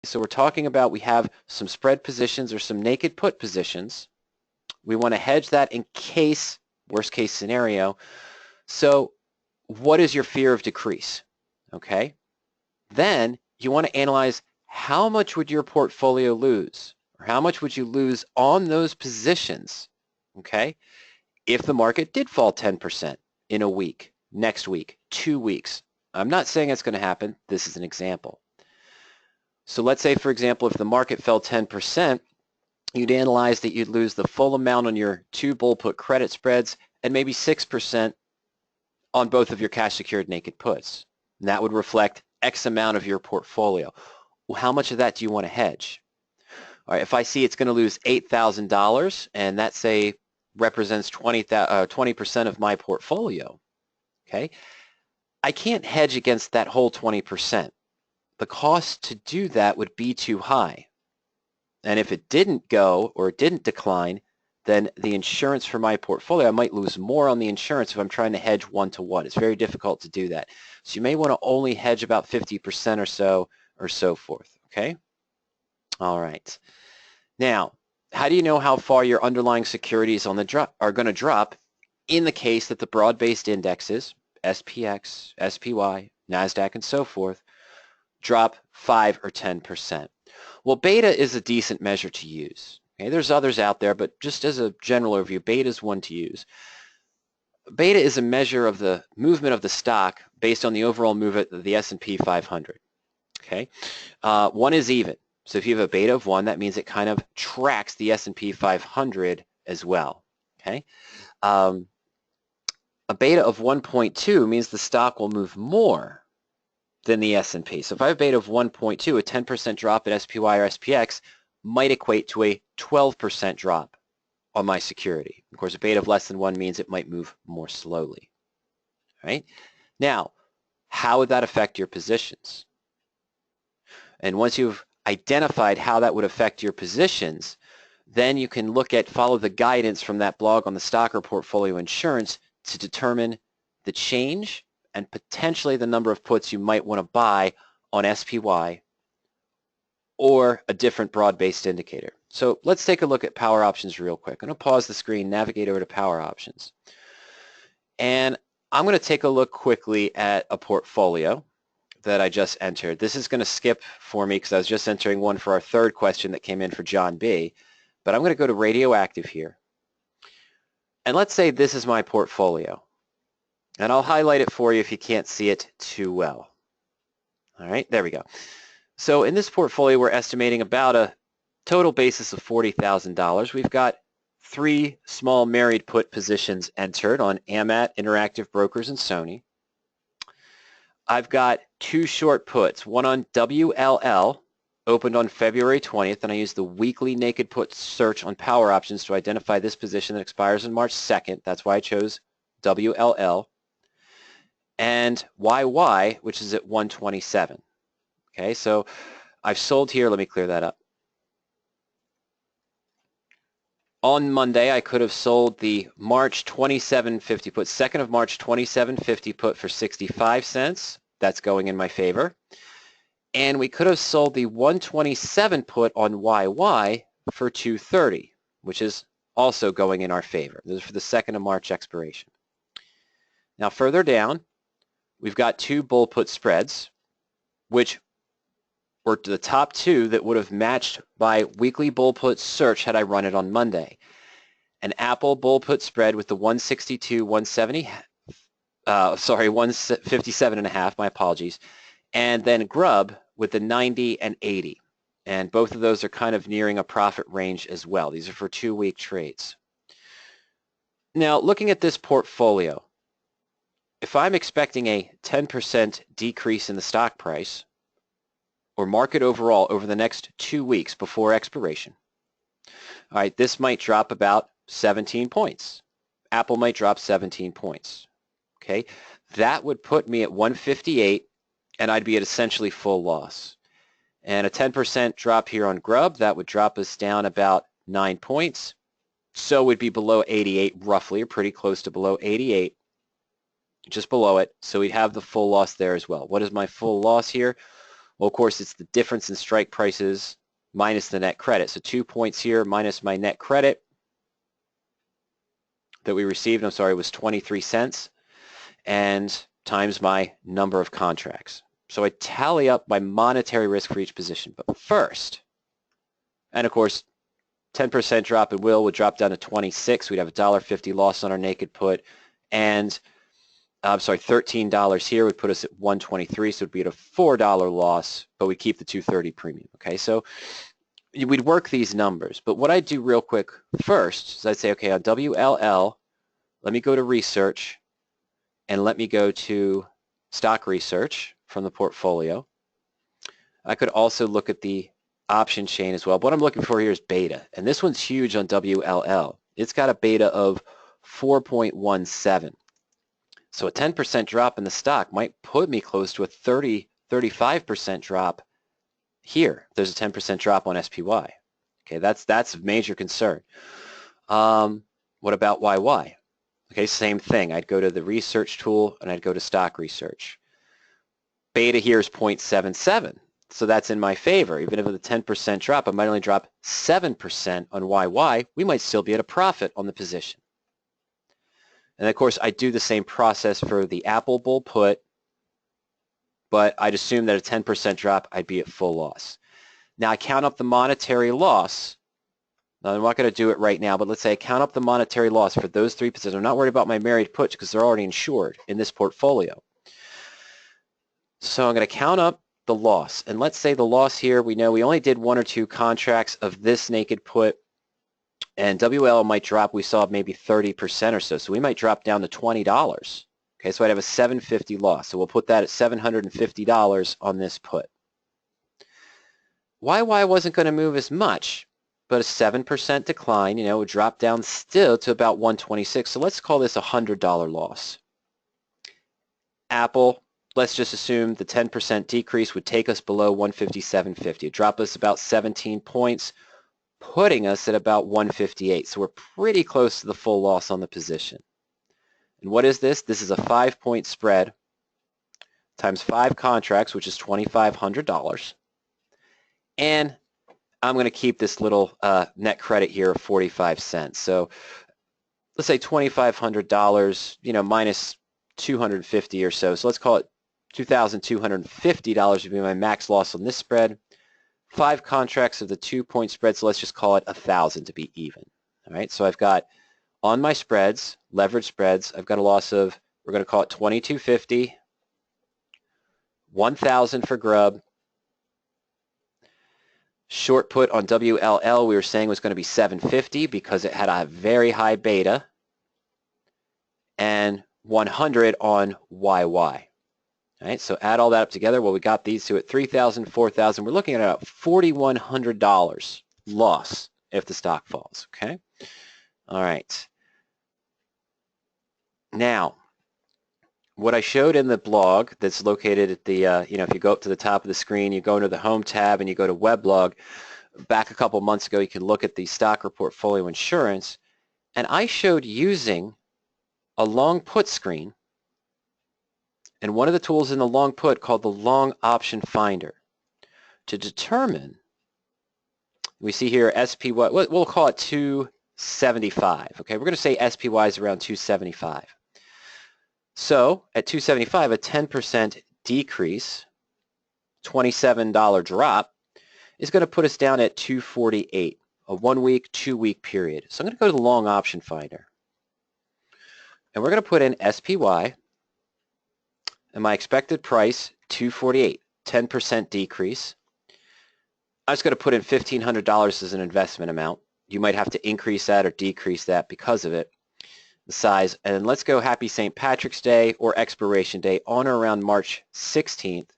So we're talking about we have some spread positions or some naked put positions. We want to hedge that in case, worst case scenario. So what is your fear of decrease? Okay. Then you want to analyze how much would your portfolio lose, or how much would you lose on those positions, okay, if the market did fall 10% in a week, next week, 2 weeks. I'm not saying it's going to happen. This is an example. So let's say, for example, if the market fell 10%, you'd analyze that you'd lose the full amount on your 2 bull put credit spreads and maybe 6% on both of your cash secured naked puts. And that would reflect X amount of your portfolio. Well, how much of that do you want to hedge? All right, if I see it's going to lose $8,000 and that, say, represents 20% of my portfolio, okay, I can't hedge against that whole 20%. The cost to do that would be too high. And if it didn't go or it didn't decline, then the insurance for my portfolio, I might lose more on the insurance if I'm trying to hedge one-to-one. It's very difficult to do that. So you may want to only hedge about 50% or so forth, okay? All right. Now, how do you know how far your underlying securities on the are going to drop in the case that the broad-based indexes, SPX, SPY, NASDAQ, and so forth, drop 5 or 10%? Well, beta is a decent measure to use. Okay, there's others out there, but just as a general overview, beta is one to use. Beta is a measure of the movement of the stock based on the overall movement of the S&P 500. Okay, 1 is even. So if you have a beta of 1, that means it kind of tracks the S&P 500 as well. Okay, a beta of 1.2 means the stock will move more than the S&P. So if I have a beta of 1.2, a 10% drop in SPY or SPX might equate to a 12% drop on my security. Of course, a beta of less than 1 means it might move more slowly. Right? Now, how would that affect your positions? And once you've identified how that would affect your positions, then you can follow the guidance from that blog on the stock or portfolio insurance to determine the change and potentially the number of puts you might want to buy on SPY or a different broad-based indicator. So let's take a look at power options real quick. I'm going to pause the screen, navigate over to power options. And I'm going to take a look quickly at a portfolio that I just entered. This is going to skip for me because I was just entering one for our third question that came in for John B. But I'm going to go to radioactive here. And let's say this is my portfolio. And I'll highlight it for you if you can't see it too well. All right, there we go. So in this portfolio, we're estimating about a total basis of $40,000. We've got 3 small married put positions entered on AMAT, Interactive Brokers, and Sony. I've got 2 short puts, one on WLL, opened on February 20th, and I used the weekly naked put search on power options to identify this position that expires on March 2nd. That's why I chose WLL. And YY, which is at 127. Okay, so I've sold here. Let me clear that up. On Monday, I could have sold the March 2750 put, 2nd of March 2750 put for 65 cents. That's going in my favor. And we could have sold the 127 put on YY for 230, which is also going in our favor. This is for the 2nd of March expiration. Now further down, we've got 2 bull put spreads, which were the top 2 that would have matched my weekly bull put search had I run it on Monday. An Apple bull put spread with the 162, 170, 157.5, my apologies, and then Grub with the 90 and 80. And both of those are kind of nearing a profit range as well. These are for 2-week trades. Now, looking at this portfolio, if I'm expecting a 10% decrease in the stock price, or market overall over the next 2 weeks before expiration, all right, this might drop about 17 points. Apple might drop 17 points. Okay, that would put me at 158, and I'd be at essentially full loss. And a 10% drop here on Grub, that would drop us down about 9 points. So we'd be below 88 roughly, or pretty close to below 88, just below it. So we'd have the full loss there as well. What is my full loss here? Well, of course, it's the difference in strike prices minus the net credit. So 2 points here minus my net credit that we received, I'm sorry, was 23 cents, and times my number of contracts. So I tally up my monetary risk for each position. But first, and of course, 10% drop in will would drop down to 26. We'd have a $1.50 loss on our naked put, and I'm sorry, $13 here would put us at 123, so it'd be at a $4 loss, but we keep the 230 premium. Okay, so we'd work these numbers, but what I do real quick first is I'd say, okay, on WLL, let me go to research, and let me go to stock research from the portfolio. I could also look at the option chain as well. But what I'm looking for here is beta, and this one's huge on WLL. It's got a beta of 4.17. So a 10% drop in the stock might put me close to a 35% drop here. There's a 10% drop on SPY. Okay, that's a major concern. What about YY? Okay, same thing. I'd go to the research tool and I'd go to stock research. Beta here is 0.77. So that's in my favor. Even if it's a 10% drop, I might only drop 7% on YY. We might still be at a profit on the position. And of course, I do the same process for the Apple Bull put, but I'd assume that a 10% drop, I'd be at full loss. Now I count up the monetary loss. Now, I'm not going to do it right now, but let's say I count up the monetary loss for those three positions. I'm not worried about my married puts because they're already insured in this portfolio. So I'm going to count up the loss. And let's say the loss here, we know we only did 1 or 2 contracts of this naked put, and WL might drop, we saw maybe 30% or so. So we might drop down to $20. Okay, so I'd have a $750 loss. So we'll put that at $750 on this put. YY wasn't going to move as much, but a 7% decline, you know, would drop down still to about 126. So let's call this a $100 loss. Apple, let's just assume the 10% decrease would take us below 157.50. Drop us about 17 points, putting us at about 158. So we're pretty close to the full loss on the position. And what is this? This is a 5-point spread times 5 contracts, which is $2,500. And I'm going to keep this little net credit here of 45 cents. So let's say $2,500, you know, minus 250 or so. So let's call it $2,250 would be my max loss on this spread. 5 contracts of the 2-point spread, so let's just call it 1,000 to be even. All right, so I've got on my spreads, leverage spreads, I've got a loss of, we're going to call it 2,250, 1,000 for grub. Short put on WLL we were saying was going to be 750 because it had a very high beta, and 100 on YY. All right, so add all that up together. Well, we got these two at 3,000, 4,000. We're looking at about $4,100 loss if the stock falls. Okay. All right. Now, what I showed in the blog that's located at the, you know, if you go up to the top of the screen, you go into the Home tab and you go to Weblog. Back a couple months ago, you can look at the stock or portfolio insurance, and I showed using a long put screen. And one of the tools in the long put called the long option finder to determine, we see here SPY, we'll call it 275. Okay, we're going to say SPY is around 275. So at 275, a 10% decrease, $27 drop, is going to put us down at 248, a 1-week, 2-week period. So I'm going to go to the long option finder. And we're going to put in SPY. And my expected price, 248, 10% decrease. I'm just going to put in $1,500 as an investment amount. You might have to increase that or decrease that because of it, the size. And let's go Happy St. Patrick's Day or expiration day on or around March 16th.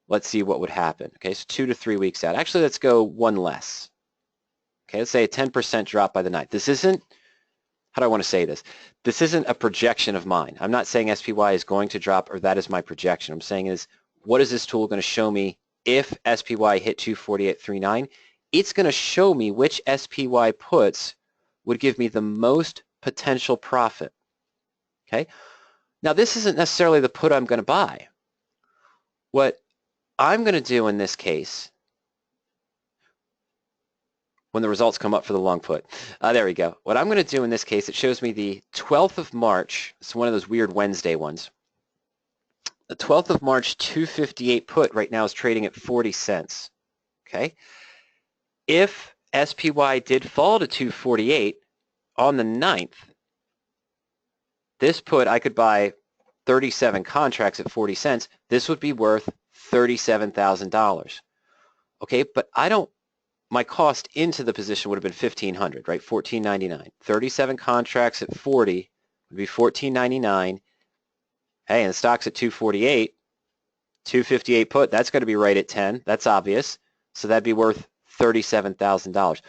Let's see what would happen. Okay, so 2 to 3 weeks out. Actually, let's go one less. Okay, let's say a 10% drop by the 9th. This isn't, how do I want to say this? This isn't a projection of mine. I'm not saying SPY is going to drop or that is my projection. I'm saying is, what is this tool going to show me if SPY hit 248.39? It's going to show me which SPY puts would give me the most potential profit. Okay? Now, this isn't necessarily the put I'm going to buy. What I'm going to do in this case, when the results come up for the long put, there we go. What I'm going to do in this case, it shows me the 12th of March. It's one of those weird Wednesday ones. The 12th of March 258 put right now is trading at 40 cents. Okay. If SPY did fall to 248 on the 9th, this put I could buy 37 contracts at 40 cents. This would be worth $37,000. Okay, but my cost into the position would have been $1,500, right? $1,499. 37 contracts at 40 would be $1,499. Hey, and the stock's at 248. 258 put, that's going to be right at 10. That's obvious. So that'd be worth $37,000.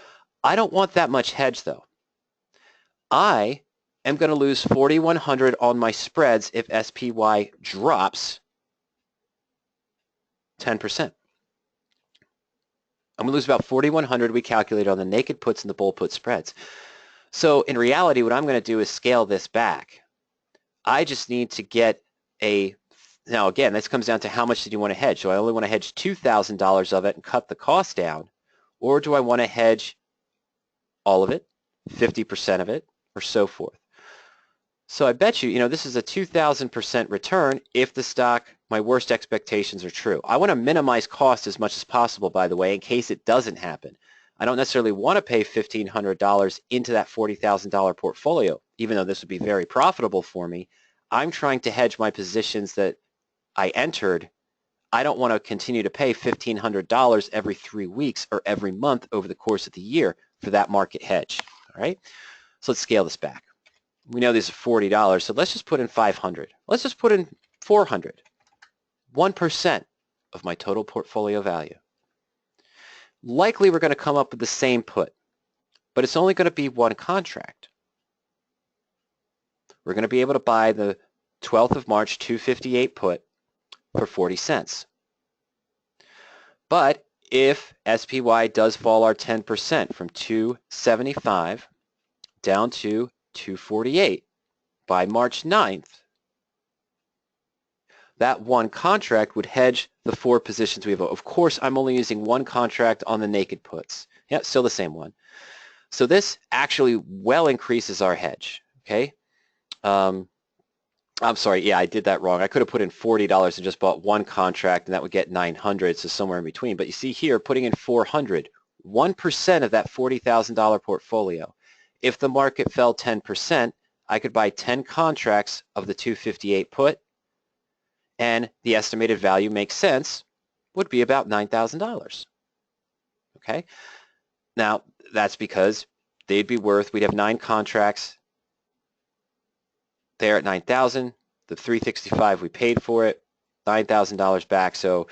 I don't want that much hedge, though. I am going to lose $4,100 on my spreads if SPY drops 10%. I'm going to lose about $4,100 we calculated on the naked puts and the bull put spreads. So in reality, what I'm going to do is scale this back. I just need to get now again, this comes down to how much did you want to hedge. Do I only want to hedge $2,000 of it and cut the cost down? Or do I want to hedge all of it, 50% of it, or so forth? So I bet you, this is a 2,000% return if the stock, my worst expectations are true. I want to minimize cost as much as possible, by the way, in case it doesn't happen. I don't necessarily want to pay $1,500 into that $40,000 portfolio, even though this would be very profitable for me. I'm trying to hedge my positions that I entered. I don't want to continue to pay $1,500 every 3 weeks or every month over the course of the year for that market hedge. All right, so let's scale this back. We know these are $40, so let's just put in 500. Let's just put in 400. 1% of my total portfolio value. Likely we're going to come up with the same put, but it's only going to be one contract. We're going to be able to buy the 12th of March 258 put for 40 cents. But if SPY does fall our 10% from 275 down to 248 by March 9th, that one contract would hedge the 4 positions we have. Of course, I'm only using one contract on the naked puts. Yeah, still the same one. So this actually well increases our hedge, okay? I'm sorry, yeah, I did that wrong. I could have put in $40 and just bought one contract, and that would get 900, so somewhere in between. But you see here, putting in 400, 1% of that $40,000 portfolio. If the market fell 10%, I could buy 10 contracts of the 258 put, and the estimated value makes sense, would be about $9,000. Okay? Now, that's because they'd be worth, we'd have 9 contracts there at 9,000, the 365 we paid for it, $9,000 back, so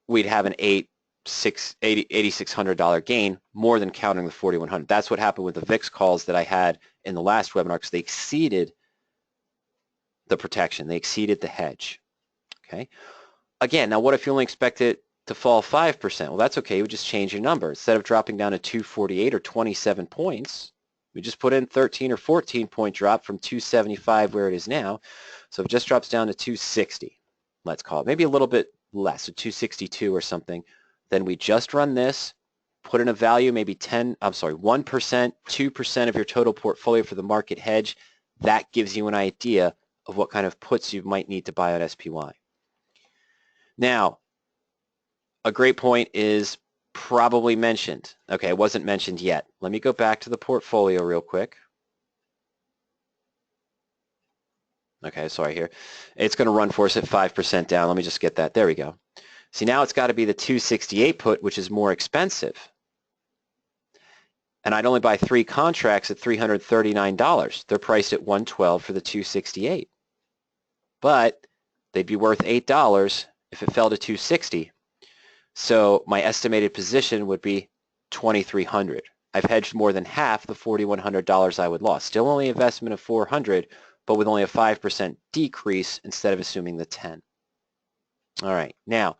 we'd have an $8,600 gain, more than counting the 4,100. That's what happened with the VIX calls that I had in the last webinar, because they exceeded the protection, they exceeded the hedge. Okay. Again, now what if you only expect it to fall 5%? Well, that's okay. We just change your number. Instead of dropping down to 248 or 27 points, we just put in 13 or 14 point drop from 275 where it is now. So it just drops down to 260, let's call it. Maybe a little bit less, so 262 or something. Then we just run this, put in a value, maybe 1%, 2% of your total portfolio for the market hedge. That gives you an idea of what kind of puts you might need to buy on SPY. Now, a great point is probably mentioned. Okay, it wasn't mentioned yet. Let me go back to the portfolio real quick. Okay, sorry here. It's going to run for us at 5% down. Let me just get that. There we go. See, now it's got to be the 268 put, which is more expensive. And I'd only buy 3 contracts at $339. They're priced at $112 for the 268. But they'd be worth $8 if it fell to 260. So my estimated position would be 2,300. I've hedged more than half the $4,100 I would lose. Still only investment of 400, but with only a 5% decrease instead of assuming the 10. All right, now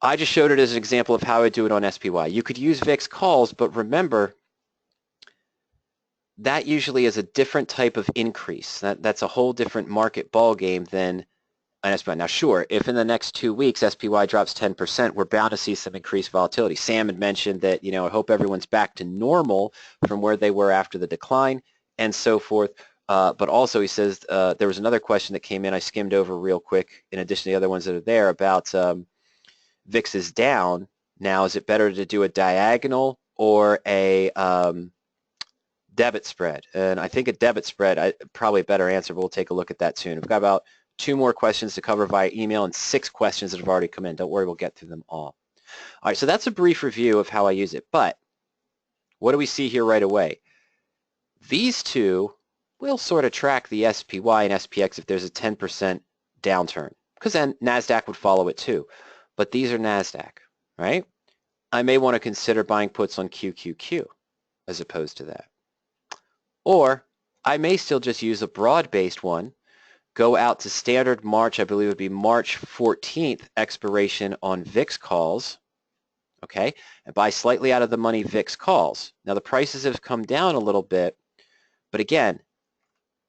I just showed it as an example of how I do it on SPY. You could use VIX calls, but remember that usually is a different type of increase. That's a whole different market ball game than an SPY. Now, sure, if in the next 2 weeks SPY drops 10%, we're bound to see some increased volatility. Sam had mentioned that, I hope everyone's back to normal from where they were after the decline and so forth. But also he says there was another question that came in. I skimmed over real quick in addition to the other ones that are there about VIX is down. Now, is it better to do a diagonal or a debit spread? And I think a debit spread, probably a better answer, but we'll take a look at that soon. We've got about 2 more questions to cover via email and 6 questions that have already come in. Don't worry, we'll get through them all. All right, so that's a brief review of how I use it. But what do we see here right away? These two will sort of track the SPY and SPX if there's a 10% downturn, because then NASDAQ would follow it too. But these are NASDAQ, right? I may want to consider buying puts on QQQ as opposed to that. Or I may still just use a broad-based one, go out to standard March, I believe it would be March 14th expiration on VIX calls, okay, and buy slightly out of the money VIX calls. Now the prices have come down a little bit, but again,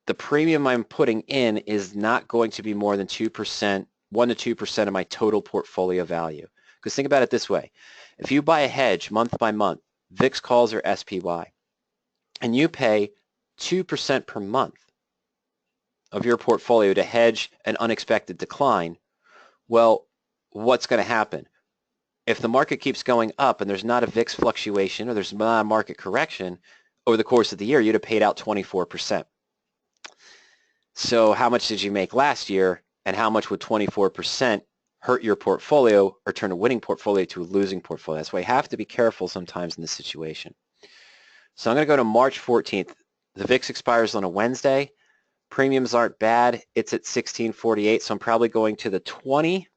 the premium I'm putting in is not going to be more than 2%, 1 to 2% of my total portfolio value. Because think about it this way. If you buy a hedge month by month, VIX calls or SPY, and you pay 2% per month of your portfolio to hedge an unexpected decline, well, what's going to happen? If the market keeps going up and there's not a VIX fluctuation or there's not a market correction, over the course of the year, you'd have paid out 24%. So how much did you make last year, and how much would 24% hurt your portfolio or turn a winning portfolio to a losing portfolio? That's why you have to be careful sometimes in this situation. So I'm going to go to March 14th. The VIX expires on a Wednesday. Premiums aren't bad. It's at 1648, so I'm probably going to the 20.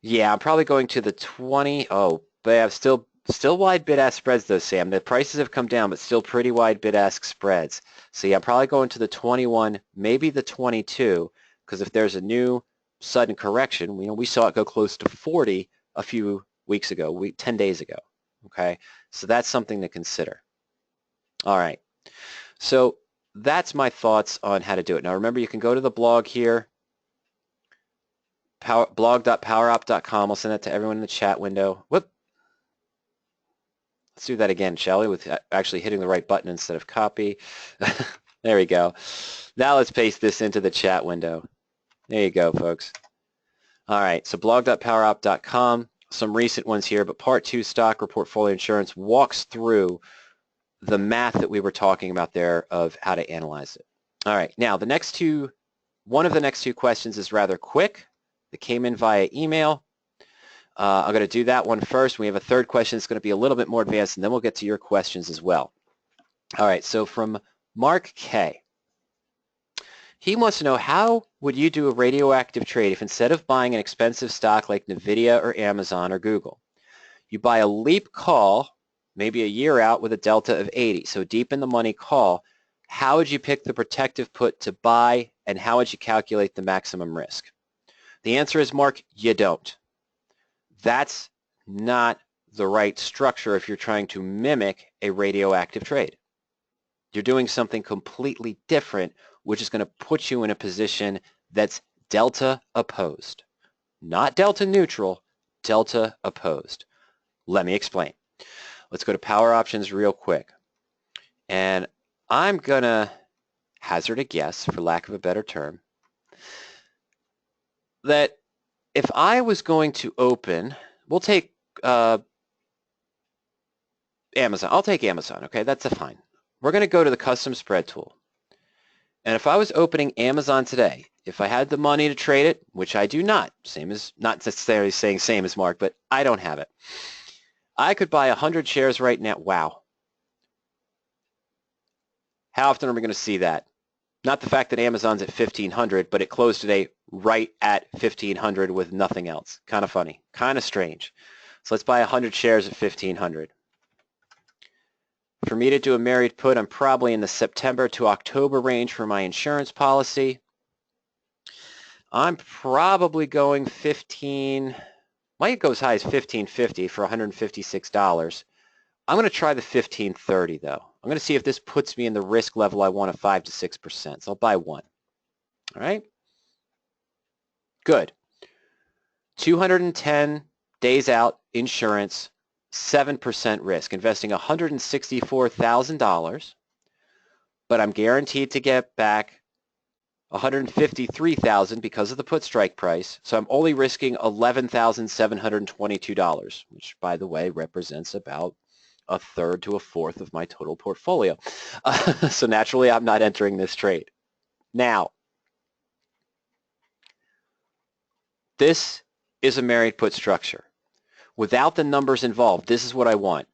Yeah, I'm probably going to the 20. Oh, but I have still wide bid-ask spreads though, Sam. The prices have come down, but still pretty wide bid-ask spreads. So yeah, I'm probably going to the 21, maybe the 22, because if there's a new sudden correction, we saw it go close to 40 a few weeks ago, 10 days ago. Okay, so that's something to consider. All right, so that's my thoughts on how to do it. Now remember, you can go to the blog here, blog.powerop.com. I'll send that to everyone in the chat window. Whoop. Let's do that again, shall we, with actually hitting the right button instead of copy. There we go. Now let's paste this into the chat window. There you go, folks. All right, so blog.powerop.com. Some recent ones here, but Part 2 Stock or Portfolio Insurance walks through the math that we were talking about there of how to analyze it. All right, now one of the next two questions is rather quick. It came in via email. I'm going to do that one first. We have a third question that's going to be a little bit more advanced, and then we'll get to your questions as well. All right, so from Mark K. He wants to know, how would you do a radioactive trade if instead of buying an expensive stock like NVIDIA or Amazon or Google, you buy a leap call, maybe a year out with a delta of 80, so deep in the money call? How would you pick the protective put to buy, and how would you calculate the maximum risk? The answer is, Mark, you don't. That's not the right structure if you're trying to mimic a radioactive trade. You're doing something completely different, which is going to put you in a position that's delta opposed. Not delta neutral, delta opposed. Let me explain. Let's go to power options real quick. And I'm going to hazard a guess, for lack of a better term, that if I was going to open, we'll take Amazon. I'll take Amazon, okay? That's fine. We're going to go to the custom spread tool. And if I was opening Amazon today, if I had the money to trade it, which I do not, not necessarily saying same as Mark, but I don't have it, I could buy 100 shares right now. Wow. How often are we going to see that? Not the fact that Amazon's at 1,500, but it closed today right at 1,500 with nothing else. Kind of funny, kind of strange. So let's buy 100 shares at 1,500. For me to do a married put, I'm probably in the September to October range for my insurance policy. I'm probably going 15, might go as high as 1550 for $156. I'm going to try the 1530 though. I'm going to see if this puts me in the risk level I want of 5 to 6%. So I'll buy one. All right? Good. 210 days out insurance, 7% risk, investing $164,000, but I'm guaranteed to get back $153,000 because of the put strike price. So I'm only risking $11,722, which, by the way, represents about a third to a fourth of my total portfolio. So naturally, I'm not entering this trade. Now, this is a married put structure. Without the numbers involved, this is what I want.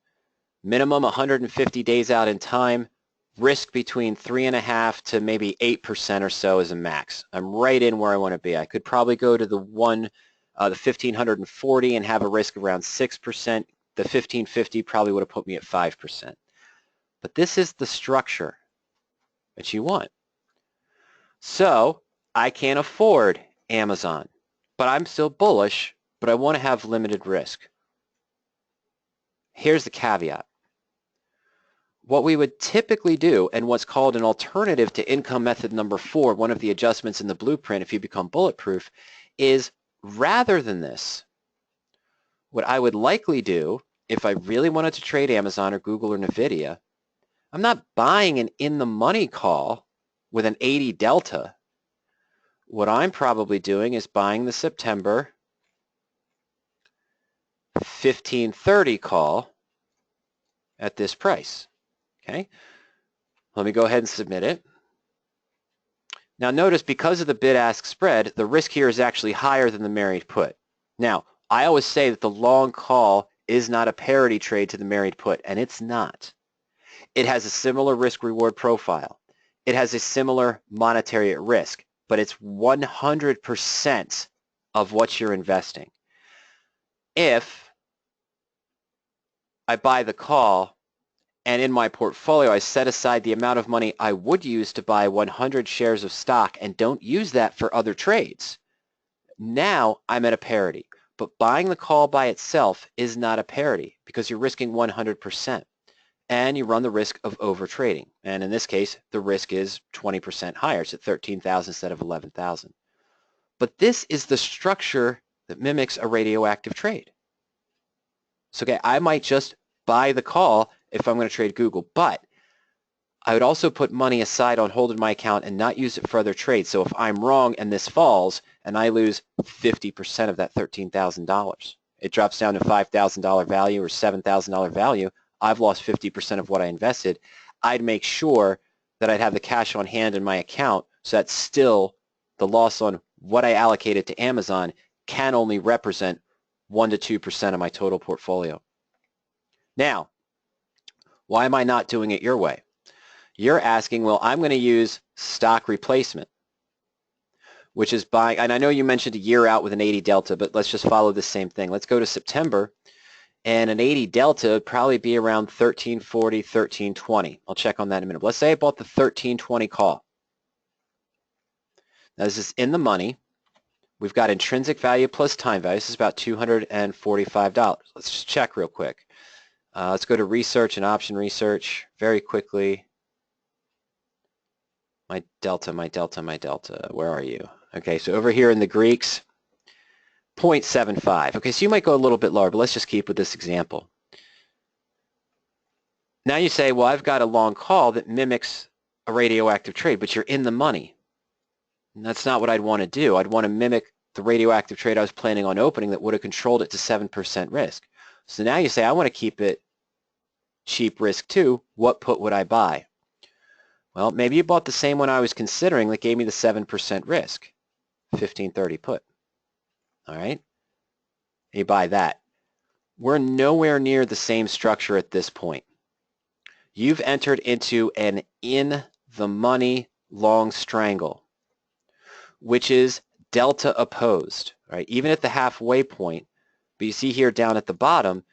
Minimum 150 days out in time, risk between 3.5% to maybe 8% or so is a max. I'm right in where I want to be. I could probably go to the 1,540 and have a risk around 6%. The 1,550 probably would have put me at 5%. But this is the structure that you want. So I can't afford Amazon, but I'm still bullish, but I want to have limited risk. Here's the caveat. What we would typically do, and what's called an alternative to income method number 4, one of the adjustments in the blueprint if you become bulletproof, is rather than this, what I would likely do if I really wanted to trade Amazon or Google or NVIDIA, I'm not buying an in-the-money call with an 80 delta. What I'm probably doing is buying the September 1530 call at this price. Okay, let me go ahead and submit it. Now notice, because of the bid-ask spread, the risk here is actually higher than the married put. Now, I always say that the long call is not a parity trade to the married put, and it's not. It has a similar risk-reward profile. It has a similar monetary risk, but it's 100% of what you're investing. If I buy the call and in my portfolio I set aside the amount of money I would use to buy 100 shares of stock and don't use that for other trades, now I'm at a parity. But buying the call by itself is not a parity because you're risking 100%. And you run the risk of overtrading. And in this case, the risk is 20% higher. It's at 13,000 instead of 11,000. But this is the structure that mimics a radioactive trade. So okay, I might just buy the call if I'm going to trade Google, but I would also put money aside on hold in my account and not use it for other trades. So if I'm wrong and this falls and I lose 50% of that $13,000, it drops down to $5,000 value or $7,000 value, I've lost 50% of what I invested. I'd make sure that I'd have the cash on hand in my account, so that still the loss on what I allocated to Amazon can only represent 1 to 2% of my total portfolio. Now, why am I not doing it your way? You're asking, well, I'm going to use stock replacement, which is buying, and I know you mentioned a year out with an 80 delta, but let's just follow the same thing. Let's go to September. And an 80 delta would probably be around 1340, 1320. I'll check on that in a minute. Let's say I bought the 1320 call. Now this is in the money. We've got intrinsic value plus time value. This is about $245. Let's just check real quick. Let's go to research and option research very quickly. My delta. Where are you? Okay, so over here in the Greeks, 0.75. Okay, so you might go a little bit lower, but let's just keep with this example. Now you say, well, I've got a long call that mimics a radioactive trade, but you're in the money. And that's not what I'd want to do. I'd want to mimic the radioactive trade I was planning on opening that would have controlled it to 7% risk. So now you say, I want to keep it cheap risk too. What put would I buy? Well, maybe you bought the same one I was considering that gave me the 7% risk, 1530 put. All right, you buy that. We're nowhere near the same structure at this point. You've entered into an in-the-money long strangle, which is delta opposed, right? Even at the halfway point, but you see here down at the bottom,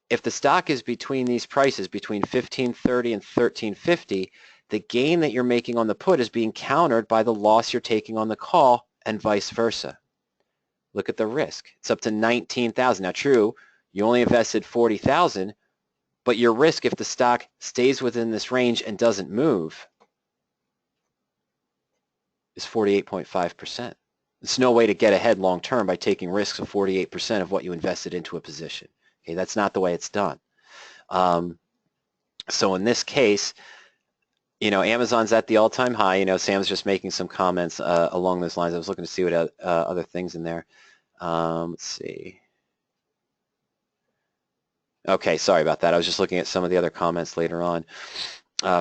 if the stock is between these prices, between 1530 and 1350, the gain that you're making on the put is being countered by the loss you're taking on the call and vice versa. Look at the risk. It's up to 19,000. Now true, you only invested 40,000, but your risk if the stock stays within this range and doesn't move is 48.5%. It's no way to get ahead long term by taking risks of 48% of what you invested into a position. Okay, that's not the way it's done. So in this case, Amazon's at the all-time high. Sam's just making some comments along those lines. I was looking to see what other things in there. Let's see. Okay, sorry about that. I was just looking at some of the other comments later on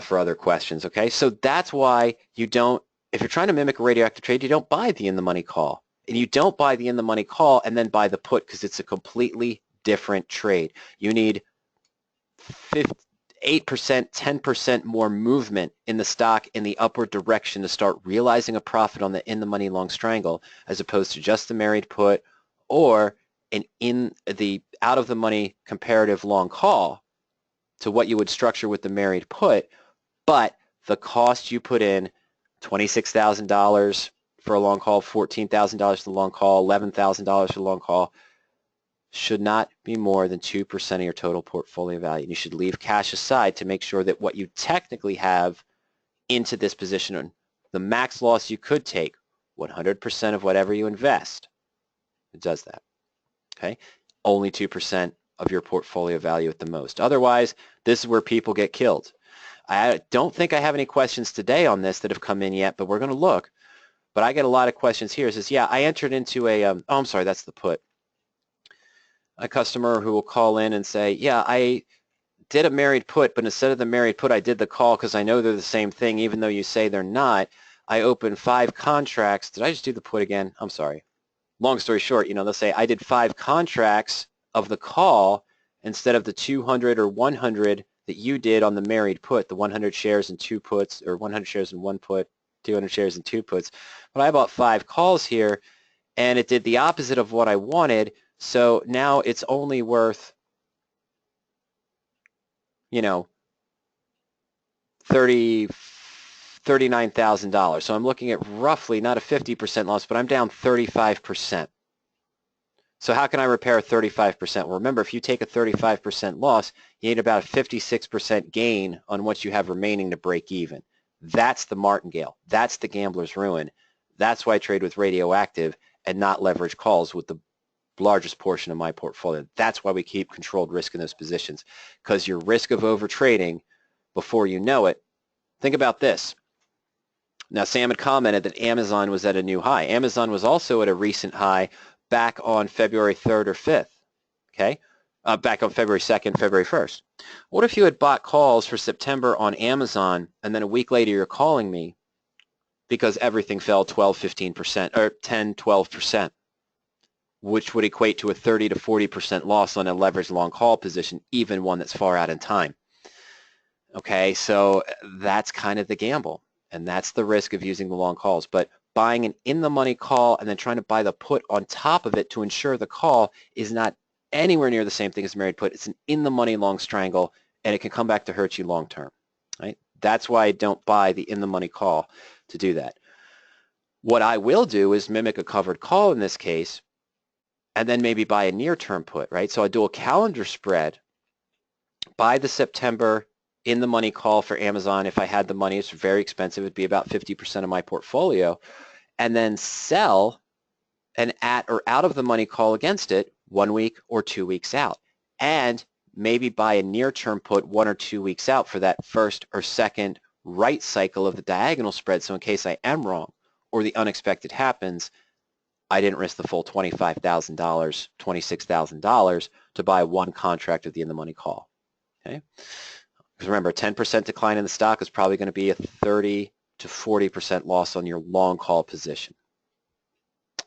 for other questions. Okay, so that's why you don't, if you're trying to mimic a radioactive trade, you don't buy the in-the-money call. And you don't buy the in-the-money call and then buy the put because it's a completely different trade. You need 8%, 10% more movement in the stock in the upward direction to start realizing a profit on the in-the-money long strangle, as opposed to just the married put or an in the out-of-the-money comparative long call to what you would structure with the married put. But the cost you put in, $26,000 for a long call, $14,000 for the long call, $11,000 for the long call, should not be more than 2% of your total portfolio value. And you should leave cash aside to make sure that what you technically have into this position, the max loss you could take, 100% of whatever you invest, it does that. Okay? Only 2% of your portfolio value at the most. Otherwise, this is where people get killed. I don't think I have any questions today on this that have come in yet, but we're going to look. But I get a lot of questions here. It says, yeah, I entered into a, oh, I'm sorry, that's the put. A customer who will call in and say, yeah, I did a married put, but instead of the married put, I did the call because I know they're the same thing, even though you say they're not. I opened 5 contracts. Did I just do the put again? I'm sorry. Long story short, they'll say, I did 5 contracts of the call instead of the 200 or 100 that you did on the married put, the 100 shares and 2 puts, or 100 shares and 1 put, 200 shares and 2 puts. But I bought 5 calls here, and it did the opposite of what I wanted. So now it's only worth, $39,000. So I'm looking at roughly, not a 50% loss, but I'm down 35%. So how can I repair 35%? Well, remember, if you take a 35% loss, you need about a 56% gain on what you have remaining to break even. That's the martingale. That's the gambler's ruin. That's why I trade with radioactive and not leverage calls with the largest portion of my portfolio. That's why we keep controlled risk in those positions, because your risk of over trading before you know it. Think about this. Now, Sam had commented that Amazon was at a new high. Amazon was also at a recent high back on February 3rd or 5th, okay? Back on February 2nd, February 1st. What if you had bought calls for September on Amazon, and then a week later you're calling me because everything fell 12, 15%, or 10, 12%, which would equate to a 30 to 40% loss on a leveraged long call position, even one that's far out in time. Okay, so that's kind of the gamble, and that's the risk of using the long calls. But buying an in-the-money call and then trying to buy the put on top of it to ensure the call is not anywhere near the same thing as married put. It's an in-the-money long strangle, and it can come back to hurt you long term. Right? That's why I don't buy the in-the-money call to do that. What I will do is mimic a covered call in this case, and then maybe buy a near-term put. Right? So I do a calendar spread, buy the September in-the-money call for Amazon. If I had the money, it's very expensive. It'd be about 50% of my portfolio, and then sell an at or out of the money call against it 1 week or 2 weeks out, and maybe buy a near-term put 1 or 2 weeks out for that first or second right cycle of the diagonal spread. So in case I am wrong or the unexpected happens, I didn't risk the full $25,000, $26,000 to buy 1 contract of the in-the-money call. Okay. Because remember, 10% decline in the stock is probably going to be a 30 to 40% loss on your long call position.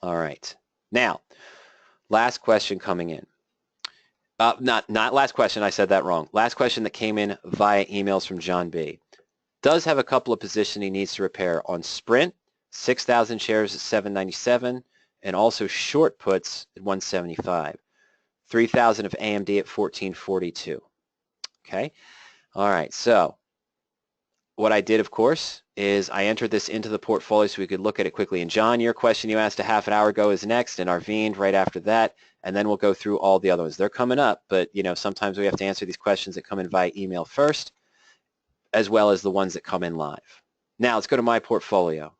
All right. Now, last question coming in. Not last question, I said that wrong. Last question that came in via emails from John B. Does have a couple of positions he needs to repair on Sprint, 6,000 shares at $7.97, and also short puts at $175. 3,000 of AMD at $14.42. Okay. All right, so what I did, of course, is I entered this into the portfolio so we could look at it quickly. And John, your question you asked a half an hour ago is next, and Arvind right after that, and then we'll go through all the other ones. They're coming up, but sometimes we have to answer these questions that come in via email first, as well as the ones that come in live. Now let's go to my portfolio.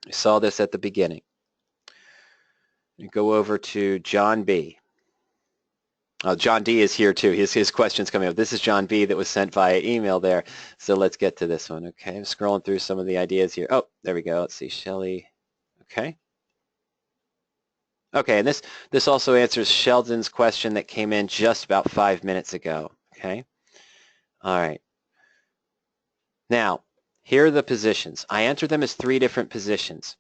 We saw this at the beginning. We go over to John B. John D is here too. His question's coming up. This is John B that was sent via email there. So let's get to this one. Okay, I'm scrolling through some of the ideas here. Oh, there we go. Let's see, Shelley. Okay. Okay, and this also answers Sheldon's question that came in just about 5 minutes ago. Okay. All right. Now, here are the positions. I entered them as 3 different positions.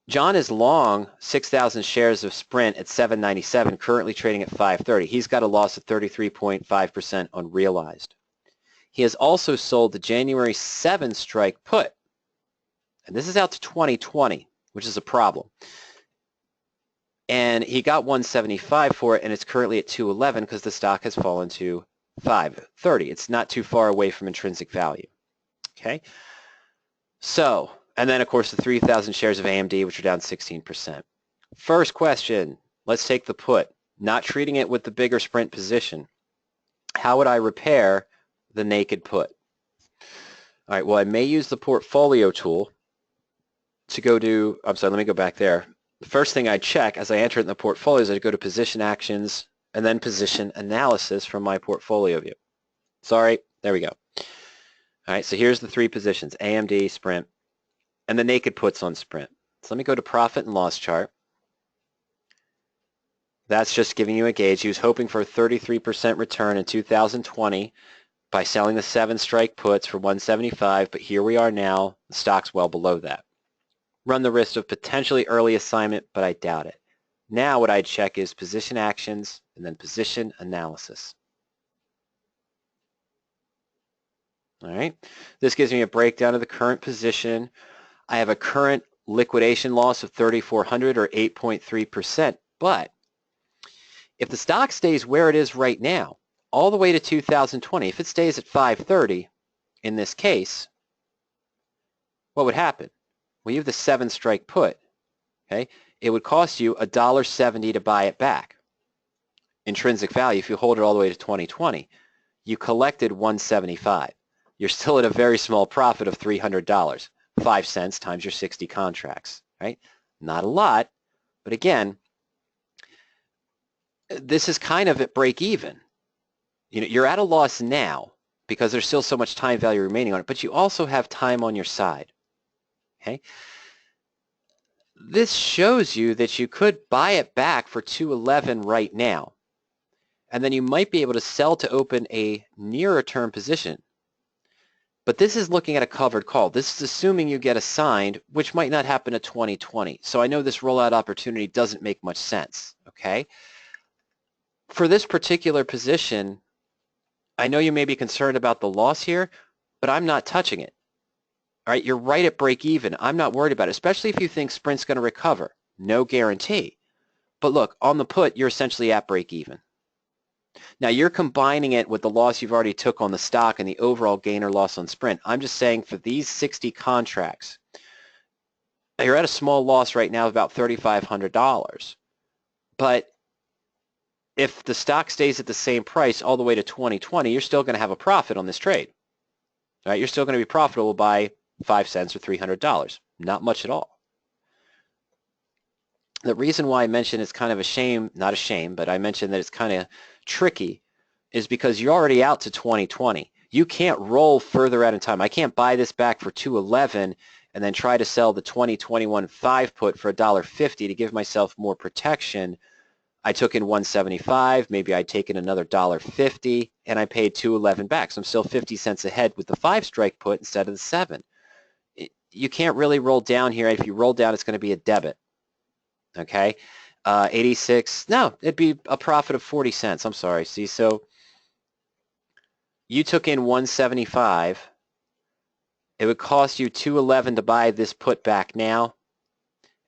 John is long 6,000 shares of Sprint at 797, currently trading at 530. He's got a loss of 33.5% unrealized. He has also sold the January 7 strike put, and this is out to 2020, which is a problem. And he got 175 for it, and it's currently at 211 because the stock has fallen to 530. It's not too far away from intrinsic value. Okay, so, and then of course the 3,000 shares of AMD, which are down 16%. First question, let's take the put, not treating it with the bigger Sprint position. How would I repair the naked put? All right, well, I may use the portfolio tool to go to, I'm sorry, let me go back there. The first thing I check as I enter it in the portfolio is I go to position actions and then position analysis from my portfolio view. Sorry, there we go. All right, so here's the 3 positions, AMD, Sprint, and the naked puts on Sprint. So let me go to profit and loss chart. That's just giving you a gauge. He was hoping for a 33% return in 2020 by selling the 7 strike puts for 175, but here we are now. The stock's well below that. Run the risk of potentially early assignment, but I doubt it. Now what I'd check is position actions and then position analysis. All right, this gives me a breakdown of the current position. I have a current liquidation loss of 3,400 or 8.3%, but if the stock stays where it is right now, all the way to 2020, if it stays at 530 in this case, what would happen? Well, you have the 7 strike put, okay? It would cost you $1.70 to buy it back. Intrinsic value, if you hold it all the way to 2020, you collected $175. You're still at a very small profit of $300, 5 cents times your 60 contracts, right? Not a lot, but again, this is kind of at break even. You know, you're at a loss now because there's still so much time value remaining on it, but you also have time on your side, okay? This shows you that you could buy it back for 211 right now, and then you might be able to sell to open a nearer term position. But this is looking at a covered call. This is assuming you get assigned, which might not happen in 2020. So I know this rollout opportunity doesn't make much sense, okay? For this particular position, I know you may be concerned about the loss here, but I'm not touching it. All right, you're right at break even. I'm not worried about it, especially if you think Sprint's going to recover. No guarantee. But look, on the put, you're essentially at break even. Now, you're combining it with the loss you've already took on the stock and the overall gain or loss on Sprint. I'm just saying for these 60 contracts, you're at a small loss right now of about $3,500. But if the stock stays at the same price all the way to 2020, you're still going to have a profit on this trade. All right, you're still going to be profitable by 5 cents or $300. Not much at all. The reason why I mentioned it's kind of a shame, not a shame, but I mentioned that it's kind of tricky is because you're already out to 2020. You can't roll further out in time. I can't buy this back for 211 and then try to sell the 2021 5 put for $1.50 to give myself more protection. I took in 175, maybe I'd taken another $1.50, and I paid 211 back. So I'm still 50 cents ahead with the 5 strike put instead of the 7. You can't really roll down here. If you roll down, it's going to be a debit. Okay, 86, no, it'd be a profit of 40 cents. I'm sorry. See, so you took in 175. It would cost you 211 to buy this put back now,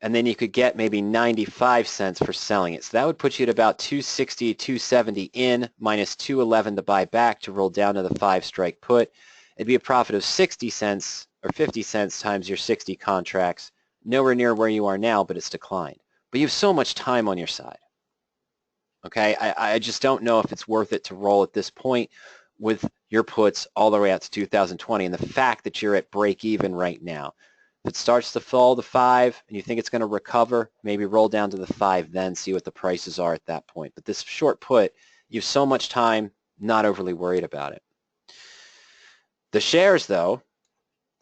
and then you could get maybe 95 cents for selling it. So that would put you at about 260, 270 in, minus 211 to buy back to roll down to the 5 strike put. It'd be a profit of 60 cents or 50 cents times your 60 contracts. Nowhere near where you are now, but it's declined. But you have so much time on your side. Okay, I just don't know if it's worth it to roll at this point with your puts all the way out to 2020 and the fact that you're at break even right now. If it starts to fall to 5 and you think it's going to recover, maybe roll down to the 5, then see what the prices are at that point. But this short put, you have so much time, not overly worried about it. The shares, though,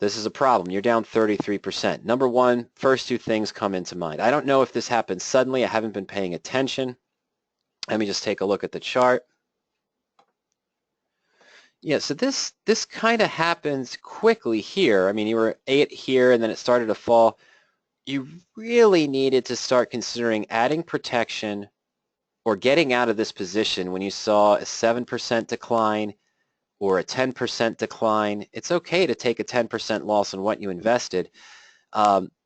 this is a problem. You're down 33%. Number one, first two things come into mind. I don't know if this happened suddenly. I haven't been paying attention. Let me just take a look at the chart. Yeah, so this kind of happens quickly here. I mean, you were 8 here, and then it started to fall. You really needed to start considering adding protection or getting out of this position when you saw a 7% decline or a 10% decline. It's okay to take a 10% loss on what you invested.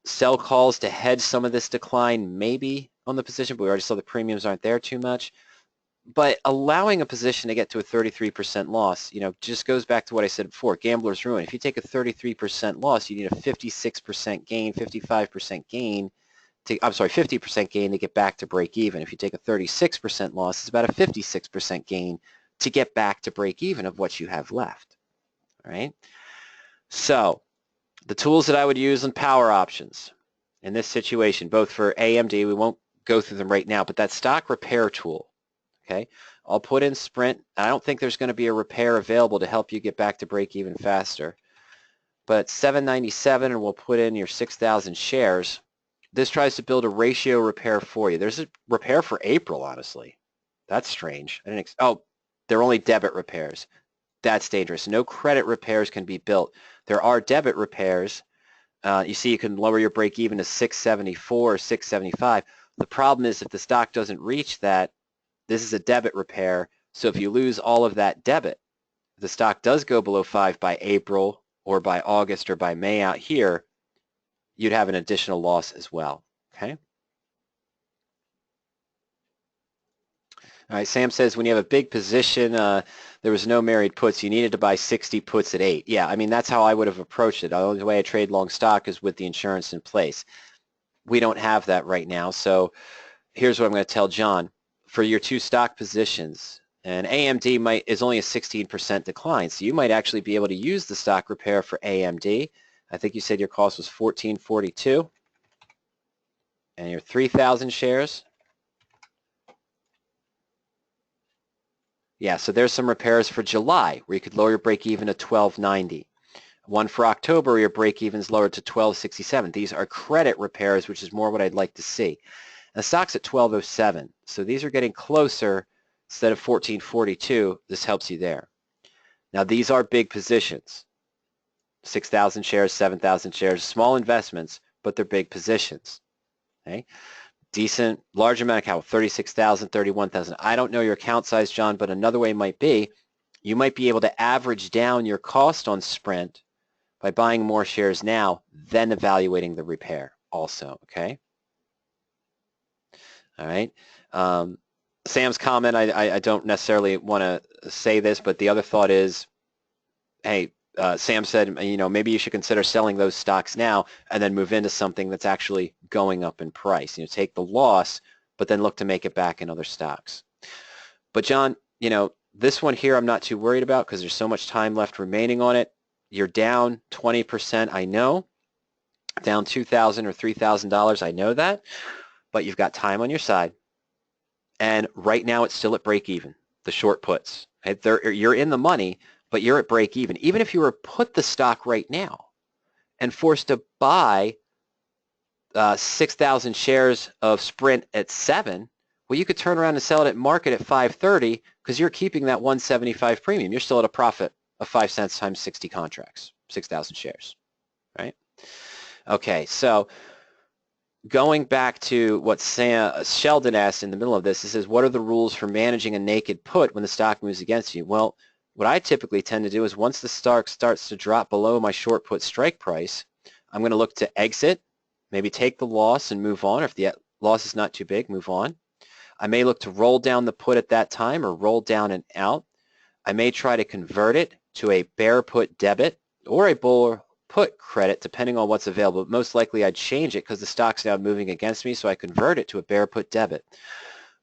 Sell calls to hedge some of this decline maybe on the position, but we already saw the premiums aren't there too much. But allowing a position to get to a 33% loss, just goes back to what I said before, gambler's ruin. If you take a 33% loss, you need a 56% gain, 55% gain, 50% gain to get back to break even. If you take a 36% loss, it's about a 56% gain to get back to break even of what you have left. All right? So the tools that I would use on power options in this situation, both for AMD, we won't go through them right now, but that stock repair tool, okay? I'll put in Sprint. I don't think there's going to be a repair available to help you get back to break even faster. But 797, and we'll put in your 6,000 shares. This tries to build a ratio repair for you. There's a repair for April, honestly. That's strange. They're only debit repairs. That's dangerous. No credit repairs can be built. There are debit repairs. You see you can lower your break even to 674 or 675. The problem is if the stock doesn't reach that, this is a debit repair. So if you lose all of that debit, if the stock does go below 5 by April or by August or by May out here, you'd have an additional loss as well. Okay? All right, Sam says when you have a big position, there was no married puts. You needed to buy 60 puts at 8. Yeah, I mean, that's how I would have approached it. The only way I trade long stock is with the insurance in place. We don't have that right now. So here's what I'm going to tell John. For your two stock positions, and AMD is only a 16% decline, so you might actually be able to use the stock repair for AMD. I think you said your cost was $14.42, and your 3,000 shares. Yeah, so there's some repairs for July where you could lower your break even to $12.90. One for October where your break even is lowered to $12.67. These are credit repairs, which is more what I'd like to see. And the stock's at $12.07, so these are getting closer. Instead of $14.42, this helps you there. Now these are big positions. 6,000 shares, 7,000 shares, small investments, but they're big positions. Okay? Decent, large amount of capital, 36,000, 31,000. I don't know your account size, John, but another way might be you might be able to average down your cost on Sprint by buying more shares now, then evaluating the repair also, okay? All right. Sam's comment, I don't necessarily want to say this, but the other thought is, hey, Sam said, maybe you should consider selling those stocks now and then move into something that's actually going up in price. Take the loss, but then look to make it back in other stocks. But John, this one here I'm not too worried about because there's so much time left remaining on it. You're down 20%, I know. Down $2,000 or $3,000, I know that. But you've got time on your side. And right now it's still at break even, the short puts. You're in the money, but you're at break even. Even if you were to put the stock right now and forced to buy 6,000 shares of Sprint at 7, well, you could turn around and sell it at market at 530 because you're keeping that 175 premium. You're still at a profit of 5 cents times 60 contracts, 6,000 shares, right? Okay, so going back to what Sheldon asked in the middle of this, he says, what are the rules for managing a naked put when the stock moves against you? Well, what I typically tend to do is once the stock starts to drop below my short put strike price, I'm going to look to exit, maybe take the loss and move on. Or if the loss is not too big, move on. I may look to roll down the put at that time or roll down and out. I may try to convert it to a bear put debit or a bull put credit, depending on what's available. But most likely I'd change it because the stock's now moving against me, so I convert it to a bear put debit.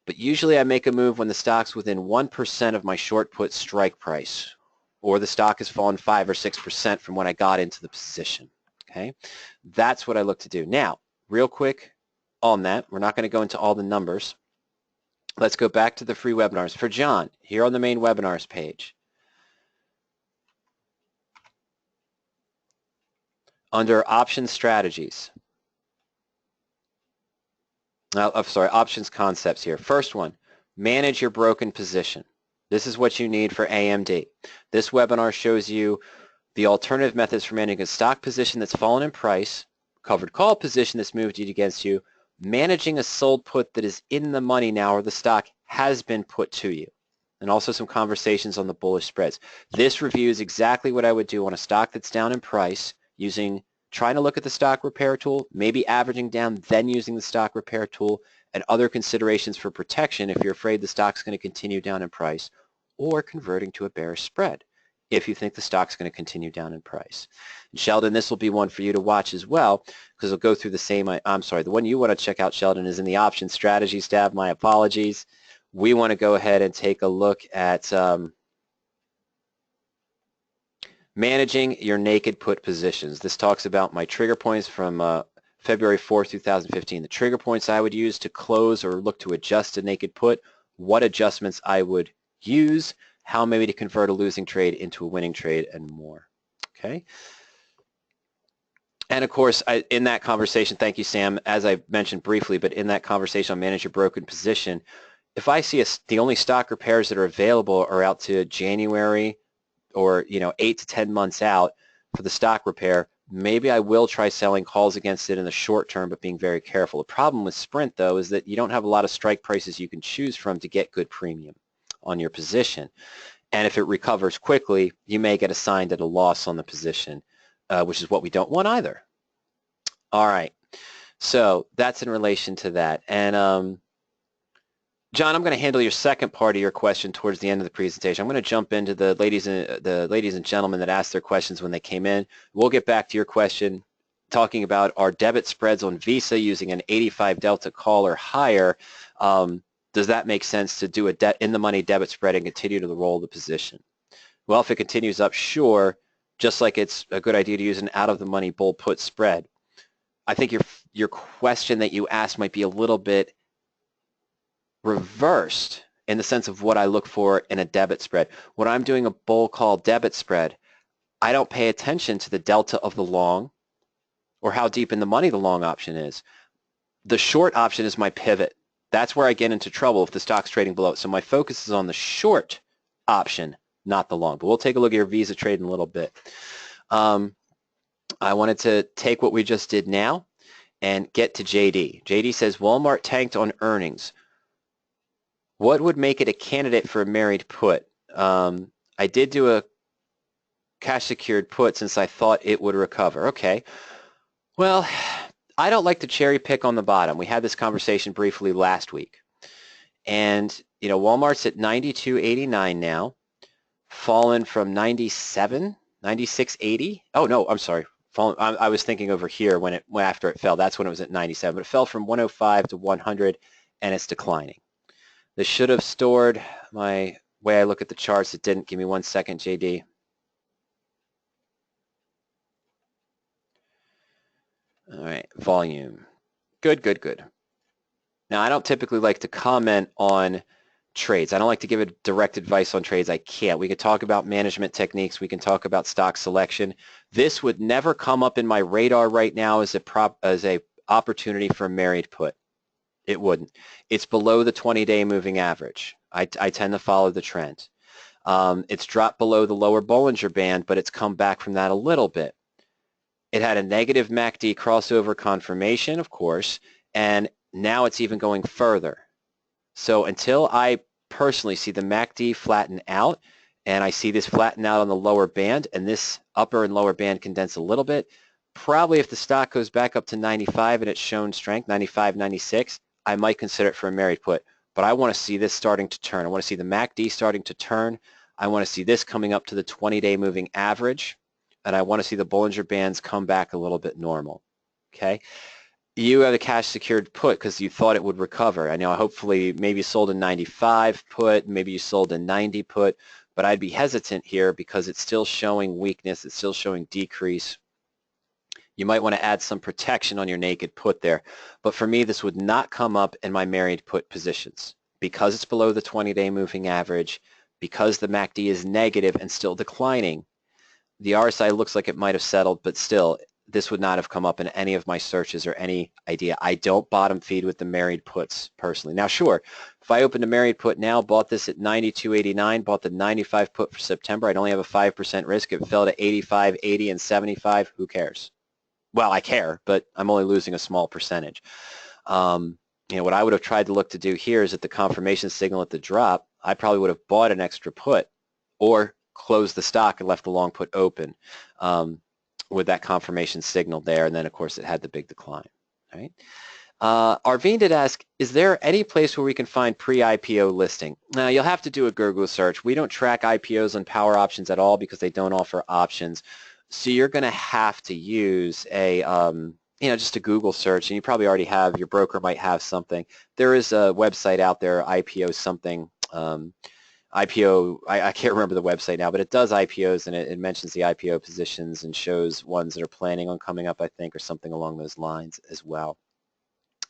But usually I make a move when the stock's within 1% of my short put strike price, or the stock has fallen 5 or 6% from when I got into the position. Okay, that's what I look to do. Now, real quick on that, we're not going to go into all the numbers. Let's go back to the free webinars. For John, here on the main webinars page, under option strategies, options concepts here. First one, manage your broken position. This is what you need for AMD. This webinar shows you the alternative methods for managing a stock position that's fallen in price, covered call position that's moved against you, managing a sold put that is in the money now or the stock has been put to you, and also some conversations on the bullish spreads. This reviews exactly what I would do on a stock that's down in price, trying to look at the stock repair tool, maybe averaging down, then using the stock repair tool, and other considerations for protection if you're afraid the stock's going to continue down in price, or converting to a bearish spread if you think the stock's going to continue down in price. And Sheldon, this will be one for you to watch as well, because it'll go through the same, I'm sorry, the one you want to check out, Sheldon, is in the option strategies tab. My apologies. We want to go ahead and take a look at managing your naked put positions. This talks about my trigger points from February 4th, 2015. The trigger points I would use to close or look to adjust a naked put, what adjustments I would use, how maybe to convert a losing trade into a winning trade, and more. Okay. And of course, in that conversation, thank you, Sam, as I mentioned briefly, but in that conversation on manage your broken position, if I see the only stock repairs that are available are out to January or 8 to 10 months out for the stock repair, maybe I will try selling calls against it in the short term, but being very careful. The problem with Sprint, though, is that you don't have a lot of strike prices you can choose from to get good premium on your position. And if it recovers quickly, you may get assigned at a loss on the position, which is what we don't want either. All right, so that's in relation to that. And John, I'm going to handle your second part of your question towards the end of the presentation. I'm going to jump into the ladies and gentlemen that asked their questions when they came in. We'll get back to your question talking about our debit spreads on Visa using an 85 delta call or higher. Does that make sense to do a in-the-money debit spread and continue to roll the position? Well, if it continues up, sure, just like it's a good idea to use an out-of-the-money bull put spread. I think your question that you asked might be a little bit reversed in the sense of what I look for in a debit spread. When I'm doing a bull call debit spread, I don't pay attention to the delta of the long or how deep in the money the long option is. The short option is my pivot. That's where I get into trouble if the stock's trading below it. So my focus is on the short option, not the long. But we'll take a look at your Visa trade in a little bit. I wanted to take what we just did now and get to JD. JD says, Walmart tanked on earnings. What would make it a candidate for a married put? I did do a cash secured put since I thought it would recover. Okay. Well, I don't like to cherry pick on the bottom. We had this conversation briefly last week. And, Walmart's at 92.89 now, fallen from 97, 96.80. Oh, no, I'm sorry. I was thinking over here after it fell. That's when it was at 97. But it fell from 105 to 100, and it's declining. This should have stored my way I look at the charts. It didn't. Give me 1 second, JD. All right, volume. Good, good, good. Now, I don't typically like to comment on trades. I don't like to give direct advice on trades. I can't. We can talk about management techniques. We can talk about stock selection. This would never come up in my radar right now as a opportunity for a married put. It wouldn't. It's below the 20-day moving average. I tend to follow the trend. It's dropped below the lower Bollinger Band, but it's come back from that a little bit. It had a negative MACD crossover confirmation, of course, and now it's even going further. So until I personally see the MACD flatten out, and I see this flatten out on the lower band, and this upper and lower band condense a little bit, probably if the stock goes back up to 95 and it's shown strength, 95, 96, I might consider it for a married put. But I want to see this starting to turn. I want to see the MACD starting to turn. I want to see this coming up to the 20-day moving average, and I want to see the Bollinger Bands come back a little bit normal. Okay? You have a cash secured put because you thought it would recover. I know hopefully maybe you sold a 95 put, maybe you sold a 90 put, but I'd be hesitant here because it's still showing weakness, it's still showing decrease. you might want to add some protection on your naked put there. But for me, this would not come up in my married put positions because it's below the 20-day moving average, because the MACD is negative and still declining. The RSI looks like it might have settled, but still, this would not have come up in any of my searches or any idea. I don't bottom feed with the married puts personally. Now, sure, if I opened a married put now, bought this at 92.89, bought the 95 put for September, I'd only have a 5% risk. If it fell to 85, 80, and 75, who cares? Well, I care, but I'm only losing a small percentage. What I would have tried to look to do here is at the confirmation signal at the drop, I probably would have bought an extra put or closed the stock and left the long put open with that confirmation signal there. And then, of course, it had the big decline. All right. Arvind did ask, is there any place where we can find pre-IPO listing? Now, you'll have to do a Google search. We don't track IPOs on power options at all because they don't offer options. So you're going to have to use a, just a Google search, and you probably already have, your broker might have something. There is a website out there, IPO something, IPO, I can't remember the website now, but it does IPOs, and it mentions the IPO positions and shows ones that are planning on coming up, I think, or something along those lines as well.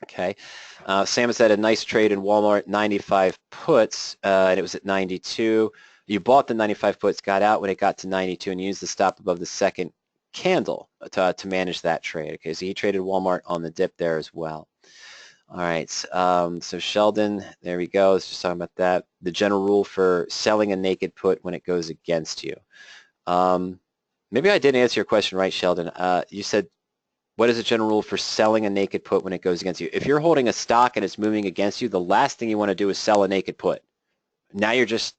Okay. Sam said a nice trade in Walmart, 95 puts, and it was at 92. You bought the 95 puts, got out when it got to 92, and used the stop above the second candle to manage that trade. Okay, so he traded Walmart on the dip there as well. All right, so Sheldon, there we go. Let's just talk about that. The general rule for selling a naked put when it goes against you. Maybe I didn't answer your question right, Sheldon. You said, what is the general rule for selling a naked put when it goes against you? If you're holding a stock and it's moving against you, the last thing you want to do is sell a naked put. Now you're just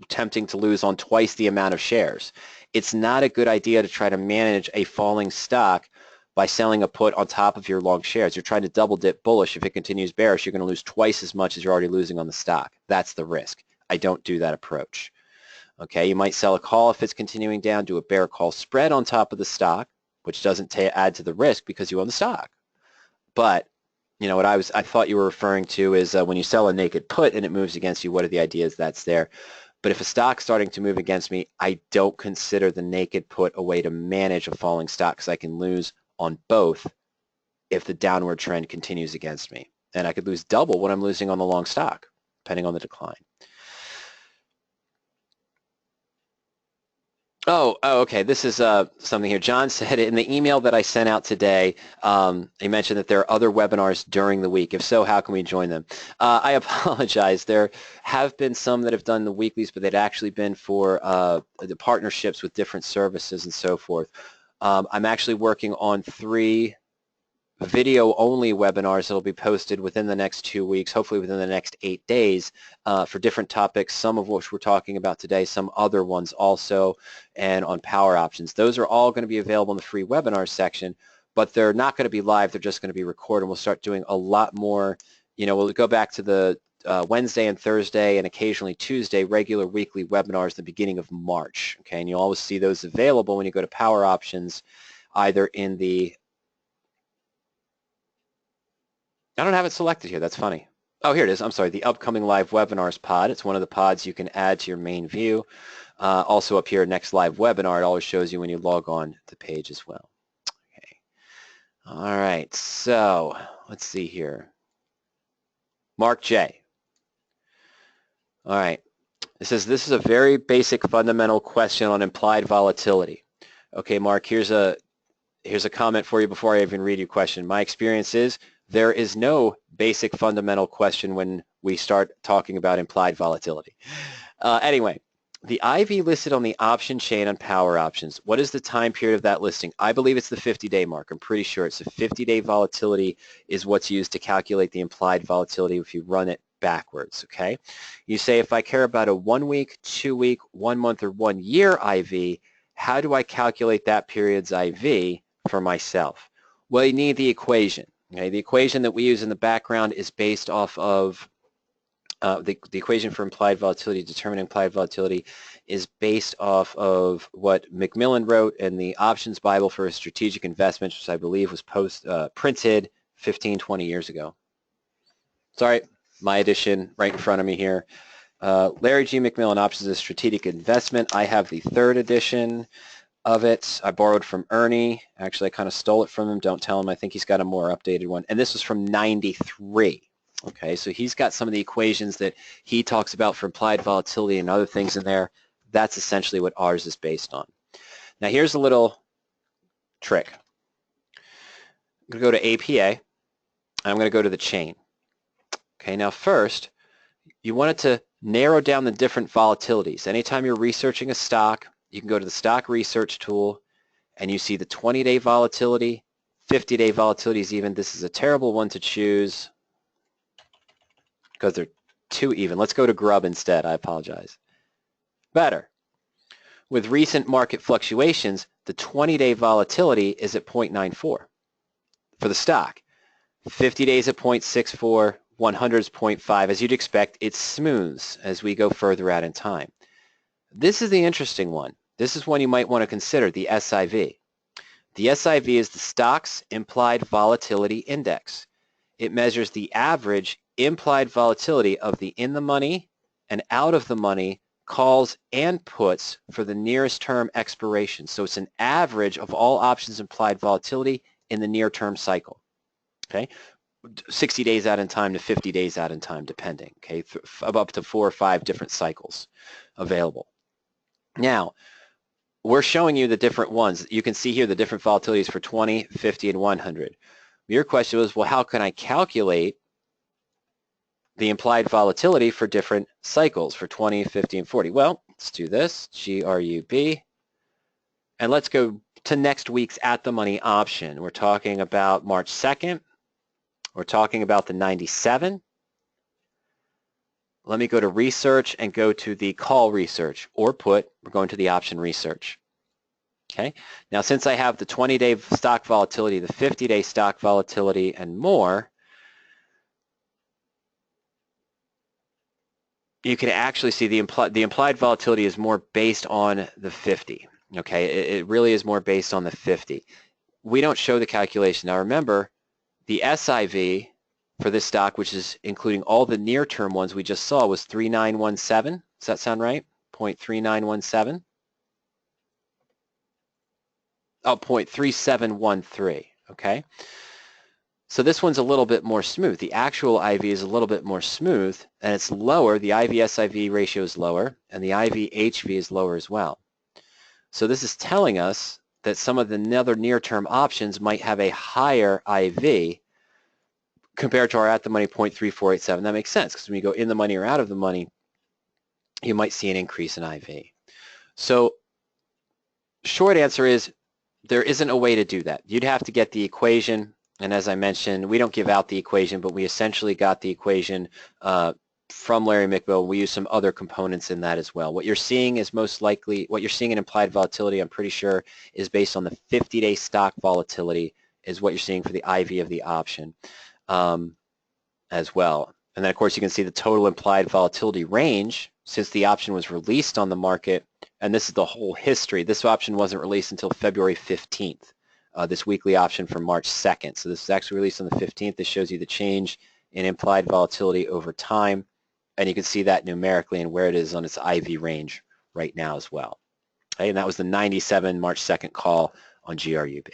tempting to lose on twice the amount of shares. It's not a good idea to try to manage a falling stock by selling a put on top of your long shares. You're trying to double dip bullish. If it continues bearish, you're going to lose twice as much as you're already losing on the stock. That's the risk. I don't do that approach. Okay, you might sell a call if it's continuing down, do a bear call spread on top of the stock, which doesn't add to the risk because you own the stock. But what I thought you were referring to is when you sell a naked put and it moves against you, what are the ideas that's there? But if a stock's starting to move against me, I don't consider the naked put a way to manage a falling stock because I can lose on both if the downward trend continues against me. And I could lose double what I'm losing on the long stock, depending on the decline. Oh, okay. This is something here. John said in the email that I sent out today, he mentioned that there are other webinars during the week. If so, how can we join them? I apologize. There have been some that have done the weeklies, but they'd actually been for the partnerships with different services and so forth. I'm actually working on 3 video-only webinars that will be posted within the next 2 weeks, hopefully within the next 8 days, for different topics, some of which we're talking about today, some other ones also, and on power options. Those are all going to be available in the free webinars section, but they're not going to be live. They're just going to be recorded. We'll start doing a lot more. We'll go back to the Wednesday and Thursday and occasionally Tuesday regular weekly webinars at the beginning of March. Okay, and you'll always see those available when you go to power options, either in the I don't have it selected here. That's funny. Oh, here it is. I'm sorry. The upcoming live webinars pod. It's one of the pods you can add to your main view. Also up here, next live webinar. It always shows you when you log on the page as well. Okay. All right. So let's see here. Mark J. All right. It says this is a very basic fundamental question on implied volatility. Okay, Mark. Here's a comment for you before I even read your question. My experience is there is no basic fundamental question when we start talking about implied volatility. Anyway, the IV listed on the option chain on power options. What is the time period of that listing? I believe it's the 50-day mark. I'm pretty sure it's the 50-day volatility is what's used to calculate the implied volatility if you run it backwards, okay? You say if I care about a 1 week, 2 week, 1 month, or 1 year IV, how do I calculate that period's IV for myself? Well, you need the equation. Okay, the equation that we use in the background is based off of the equation for implied volatility, determining implied volatility, is based off of what Macmillan wrote in the Options Bible for Strategic Investments, which I believe was printed 15, 20 years ago. Sorry, my edition right in front of me here. Larry G. Macmillan, Options as Strategic Investment. I have the 3rd edition. of it. I borrowed from Ernie. Actually, I kind of stole it from him. Don't tell him. I think he's got a more updated one. And this was from 93. Okay, so he's got some of the equations that he talks about for implied volatility and other things in there. That's essentially what ours is based on. Now here's a little trick. I'm going to go to APA, and I'm going to go to the chain. Okay, now first, you want it to narrow down the different volatilities. Anytime you're researching a stock, you can go to the stock research tool, and you see the 20-day volatility, 50-day volatilities even. This is a terrible one to choose because they're too even. Let's go to Grub instead. I apologize. Better. With recent market fluctuations, the 20-day volatility is at 0.94 for the stock. 50 days at 0.64, 100 is 0.5. As you'd expect, it smooths as we go further out in time. This is the interesting one. This is one you might want to consider, the SIV. The SIV is the Stock's Implied Volatility Index. It measures the average implied volatility of the in-the-money and out-of-the-money calls and puts for the nearest term expiration. So it's an average of all options implied volatility in the near-term cycle. Okay, 60 days out in time to 50 days out in time, depending. Okay, up to 4 or 5 different cycles available. Now, we're showing you the different ones. You can see here the different volatilities for 20, 50, and 100. Your question was, well, how can I calculate the implied volatility for different cycles for 20, 50, and 40? Well, let's do this, GRUB, and let's go to next week's at-the-money option. We're talking about March 2nd. We're talking about the 97. Let me go to research and go to the call research or put. We're going to the option research. Okay. Now, since I have the 20-day stock volatility, the 50-day stock volatility, and more, you can actually see the implied volatility is more based on the 50. Okay. It really is more based on the 50. We don't show the calculation. Now, remember, the SIV for this stock, which is including all the near-term ones we just saw, was 3917. Does that sound right? 0.3917. Oh, 0.3713. Okay. So this one's a little bit more smooth. The actual IV is a little bit more smooth, and it's lower. The IV-SIV ratio is lower, and the IV-HV is lower as well. So this is telling us that some of the other near-term options might have a higher IV compared to our at-the-money 0.3487. That makes sense, because when you go in the money or out of the money, you might see an increase in IV. So short answer is there isn't a way to do that. You'd have to get the equation, and as I mentioned, we don't give out the equation, but we essentially got the equation from Larry McBill. We use some other components in that as well. What you're seeing is most likely, what you're seeing in implied volatility, I'm pretty sure, is based on the 50-day stock volatility is what you're seeing for the IV of the option as well. And then, of course, you can see the total implied volatility range since the option was released on the market, and this is the whole history. This option wasn't released until February 15th, this weekly option from March 2nd. So this is actually released on the 15th. This shows you the change in implied volatility over time, and you can see that numerically and where it is on its IV range right now as well. Okay, and that was the 97 March 2nd call on GRUB.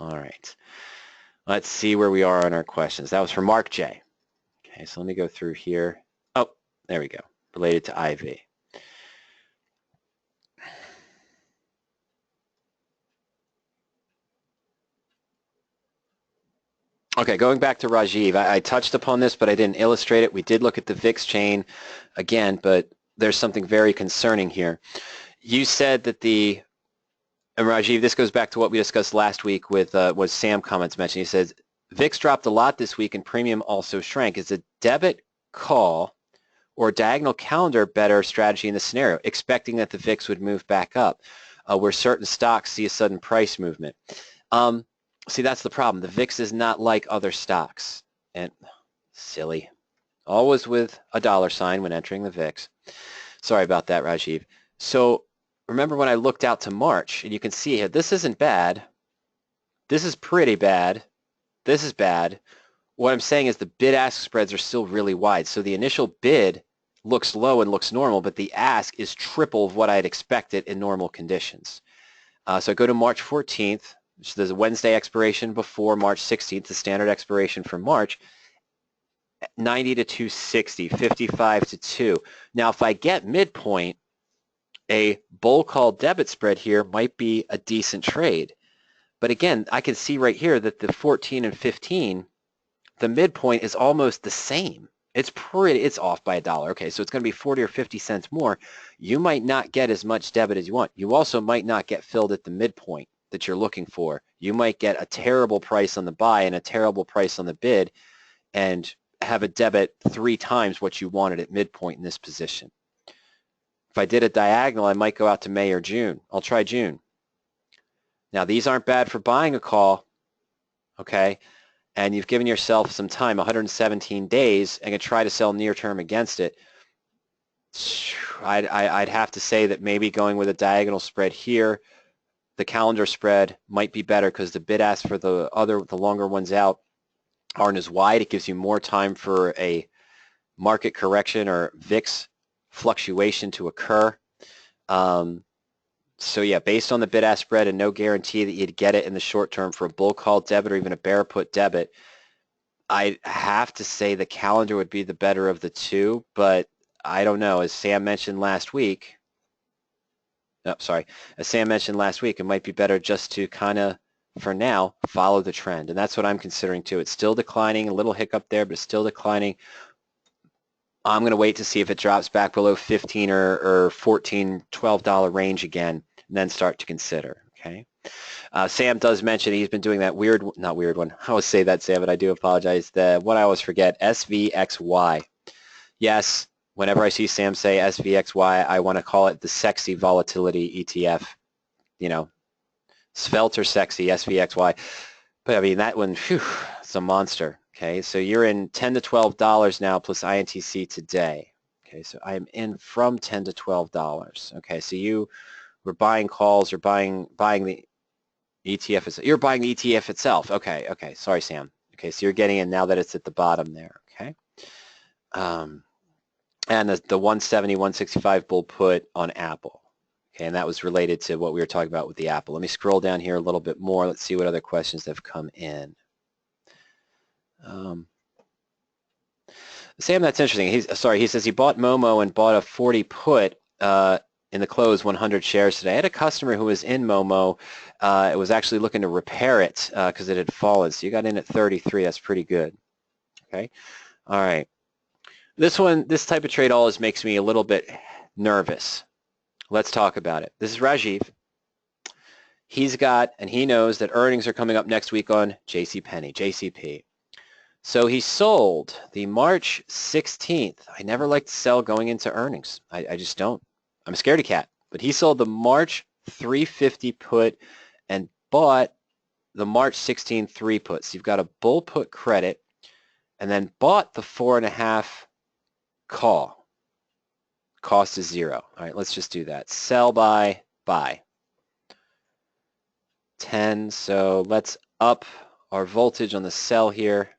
All right. Let's see where we are on our questions. That was from Mark J. Okay, so let me go through here. Oh, there we go. Related to IV. Okay, going back to Rajiv, I touched upon this, but I didn't illustrate it. We did look at the VIX chain again, but there's something very concerning here. You said that and Rajiv, this goes back to what we discussed last week with what Sam comments mentioned. He says, VIX dropped a lot this week and premium also shrank. Is a debit call or diagonal calendar better strategy in this scenario, expecting that the VIX would move back up, where certain stocks see a sudden price movement? See, that's the problem. The VIX is not like other stocks. And silly. Always with a $sign when entering the VIX. Sorry about that, Rajiv. So remember when I looked out to March, and you can see here, this isn't bad. This is pretty bad. This is bad. What I'm saying is the bid-ask spreads are still really wide. So the initial bid looks low and looks normal, but the ask is triple of what I'd expected in normal conditions. So I go to March 14th, which is the Wednesday expiration before March 16th, the standard expiration for March, 90 to 260, 55 to 2. Now, if I get midpoint, a bull call debit spread here might be a decent trade. But again, I can see right here that the 14 and 15, the midpoint is almost the same. It's off by $1. Okay, so it's going to be 40 or 50 cents more. You might not get as much debit as you want. You also might not get filled at the midpoint that you're looking for. You might get a terrible price on the buy and a terrible price on the bid and have a debit 3 times what you wanted at midpoint in this position. If I did a diagonal, I might go out to May or June. I'll try June. Now, these aren't bad for buying a call, okay? And you've given yourself some time, 117 days, and can try to sell near term against it. I'd have to say that maybe going with a diagonal spread here, the calendar spread might be better because the bid ask for the longer ones out aren't as wide. It gives you more time for a market correction or VIX fluctuation to occur. So yeah, based on the bid-ask spread and no guarantee that you'd get it in the short term for a bull call debit or even a bear put debit, I have to say the calendar would be the better of the two, but I don't know. As Sam mentioned last week, it might be better just to kind of, for now, follow the trend. And that's what I'm considering too. It's still declining, a little hiccup there, but it's still declining. I'm going to wait to see if it drops back below 15 or 14, $12 range again, and then start to consider, okay? Sam does mention he's been doing that not weird one. I always say that, Sam, but I do apologize. The one I always forget, SVXY. Yes, whenever I see Sam say SVXY, I want to call it the sexy volatility ETF. You know, svelte or sexy, SVXY. But I mean, that one, phew, it's a monster. Okay, so you're in $10 to $12 now plus INTC today. Okay, so I'm in from $10 to $12. Okay, so you were buying calls or buying the ETF. You're buying the ETF itself. Okay, sorry, Sam. Okay, so you're getting in now that it's at the bottom there. Okay, and the 170, 165 bull put on Apple. Okay, and that was related to what we were talking about with the Apple. Let me scroll down here a little bit more. Let's see what other questions have come in. Sam, that's interesting. He says he bought Momo and bought a 40 put in the close 100 shares today. I had a customer who was in Momo. It was actually looking to repair it because it had fallen. So you got in at 33. That's pretty good. Okay. All right. This type of trade always makes me a little bit nervous. Let's talk about it. This is Rajiv. He knows that earnings are coming up next week on JCP. So he sold the March 16th. I never like to sell going into earnings. I just don't. I'm a scaredy cat. But he sold the March 350 put and bought the March 16 3 puts. You've got a bull put credit and then bought the 4.5 call. Cost is 0. All right, let's just do that. Sell, buy. 10. So let's up our voltage on the sell here.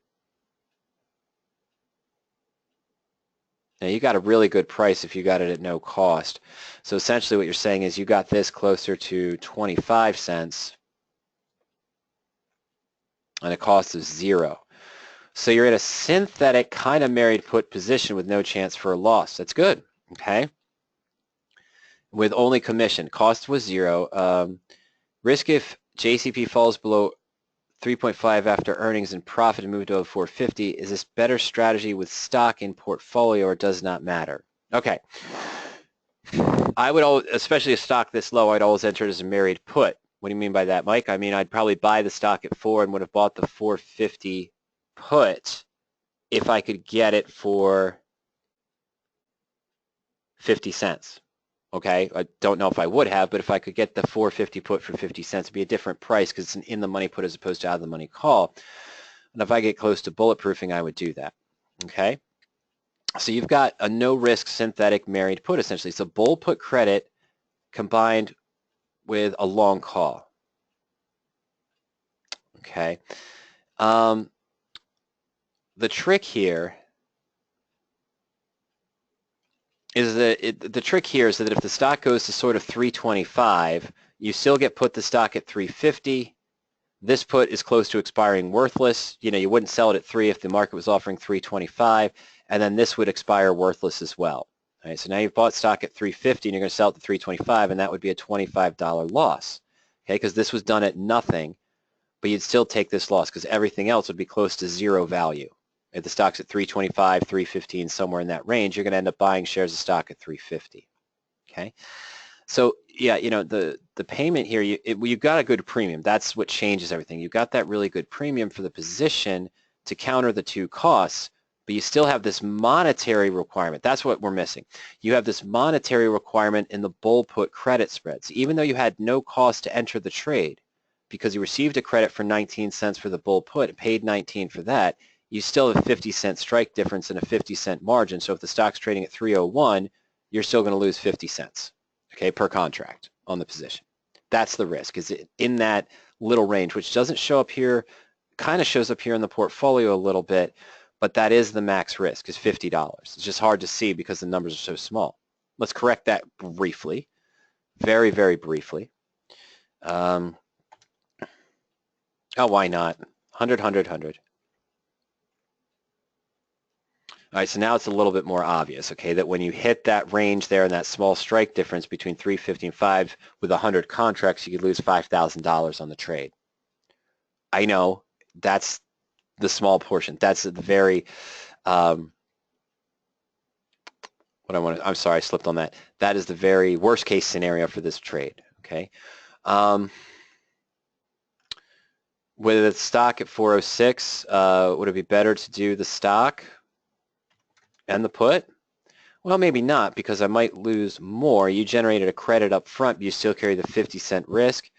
Now you got a really good price if you got it at no cost. So essentially what you're saying is you got this closer to 25 cents and a cost of 0. So you're in a synthetic kind of married put position with no chance for a loss. That's good, okay? With only commission. Cost was 0. Risk if JCP falls below 3.5 after earnings and profit and move to 450. Is this better strategy with stock in portfolio or does not matter? Okay. I would always, especially a stock this low, I'd always enter it as a married put. What do you mean by that, Mike? I mean, I'd probably buy the stock at 4 and would have bought the 450 put if I could get it for 50 cents. Okay, I don't know if I would have, but if I could get the 450 put for 50 cents, it'd be a different price because it's an in-the-money put as opposed to out-of-the-money call. And if I get close to bulletproofing, I would do that. Okay, so you've got a no-risk synthetic married put essentially. It's a bull put credit combined with a long call. Okay, the trick here is that the trick here is that if the stock goes to sort of 325, you still get put the stock at 350. This put is close to expiring worthless. You know, you wouldn't sell it at 3 if the market was offering 325, and then this would expire worthless as well. All right, so now you've bought stock at 350 and you're going to sell it at 325, and that would be a $25 loss. Okay, because this was done at nothing, but you'd still take this loss because everything else would be close to zero value. If the stock's at 325, 315, somewhere in that range, you're going to end up buying shares of stock at 350. Okay, so yeah, you know, the payment here, you've got a good premium. That's what changes everything. You've got that really good premium for the position to counter the two costs, but you still have this monetary requirement. That's what we're missing. You have this monetary requirement in the bull put credit spreads. Even though you had no cost to enter the trade because you received a credit for 19 cents for the bull put and paid 19 for that, you still have a 50-cent strike difference and a 50-cent margin. So if the stock's trading at 301, you're still going to lose 50 cents, okay, per contract on the position. That's the risk, is in that little range, which doesn't show up here, kind of shows up here in the portfolio a little bit, but that is the max risk, is $50. It's just hard to see because the numbers are so small. Let's correct that briefly, very, very briefly. Oh, why not? 100, 100, 100. All right, so now it's a little bit more obvious, okay, that when you hit that range there and that small strike difference between 350 and 5 with 100 contracts, you could lose $5,000 on the trade. I know that's the small portion. That's a very, I'm sorry, I slipped on that. That is the very worst case scenario for this trade, okay? With the stock at 406, would it be better to do the stock and the put? Well, maybe not, because I might lose more. You generated a credit up front, but you still carry the 50-cent risk.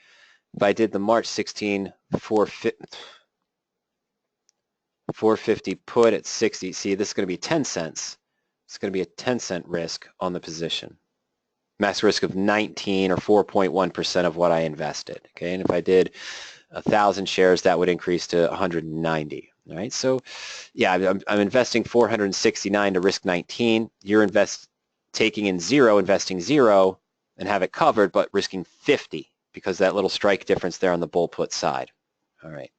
If I did the March 16 450 put at 60, see, this is going to be 10 cents. It's going to be a 10-cent risk on the position. Max risk of 19 or 4.1% of what I invested. Okay, and if I did 1,000 shares, that would increase to 190. All right, so yeah, I'm investing 469 to risk 19. You're taking in zero, investing zero, and have it covered, but risking 50 because that little strike difference there on the bull put side. All right.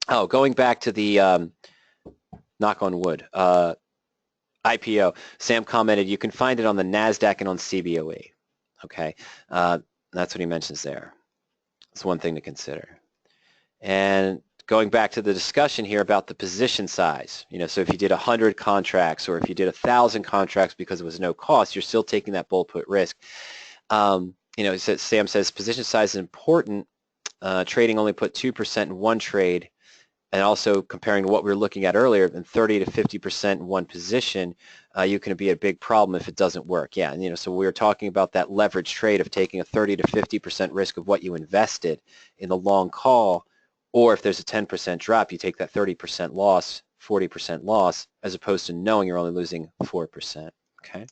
Oh, going back to the knock on wood IPO, Sam commented you can find it on the NASDAQ and on CBOE. Okay, that's what he mentions there. It's one thing to consider. And going back to the discussion here about the position size, you know, so if you did 100 contracts or if you did 1,000 contracts because it was no cost, you're still taking that bull put risk. You know, Sam says position size is important. Trading only put 2% in one trade, and also comparing to what we were looking at earlier, and 30 to 50% in one position, you can be a big problem if it doesn't work. Yeah, and you know, so we were talking about that leverage trade of taking a 30 to 50% risk of what you invested in the long call, or if there's a 10% drop, you take that 30% loss, 40% loss, as opposed to knowing you're only losing 4%. Okay.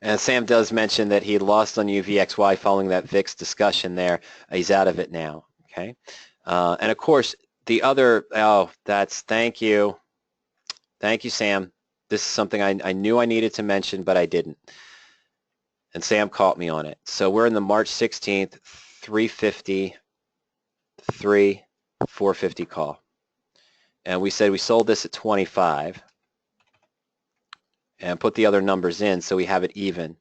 And Sam does mention that he lost on UVXY following that VIX discussion there. He's out of it now, okay? And of course, the other, thank you. Thank you, Sam. This is something I knew I needed to mention, but I didn't. And Sam caught me on it. So we're in the March 16th, 350, 450 call. And we said we sold this at 25. And put the other numbers in so we have it even.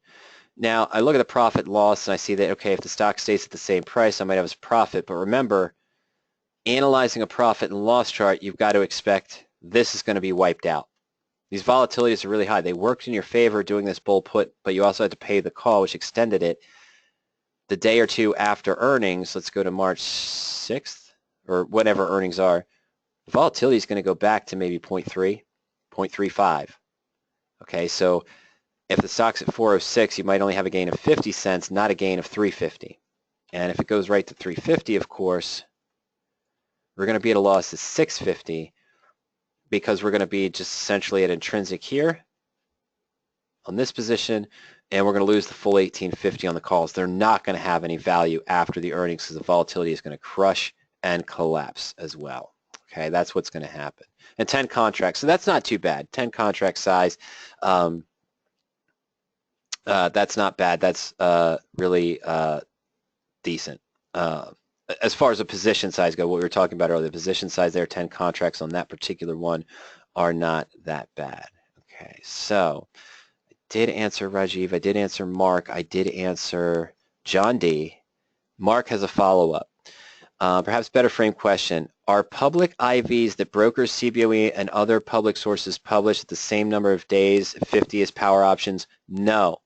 Now, I look at the profit loss and I see that, okay, if the stock stays at the same price, I might have a profit. But remember, analyzing a profit and loss chart, you've got to expect this is going to be wiped out. These volatilities are really high. They worked in your favor doing this bull put, but you also had to pay the call, which extended it. The day or two after earnings, let's go to March 6th, or whatever earnings are, the volatility is going to go back to maybe 0.3, 0.35. Okay, so if the stock's at 406, you might only have a gain of 50 cents, not a gain of 350. And if it goes right to 350, of course, we're going to be at a loss of 650 because we're going to be just essentially at intrinsic here on this position, and we're going to lose the full 1850 on the calls. They're not going to have any value after the earnings because the volatility is going to crush and collapse as well. Okay, that's what's going to happen. and 10 contracts. So that's not too bad. 10 contract size. That's not bad. That's really decent. As far as the position size go, what we were talking about earlier, the position size there, 10 contracts on that particular one are not that bad. Okay, so I did answer Rajiv. I did answer Mark. I did answer John D. Mark has a follow-up. Perhaps better framed question. Are public IVs that brokers, CBOE, and other public sources publish at the same number of days, 50 as power options? No.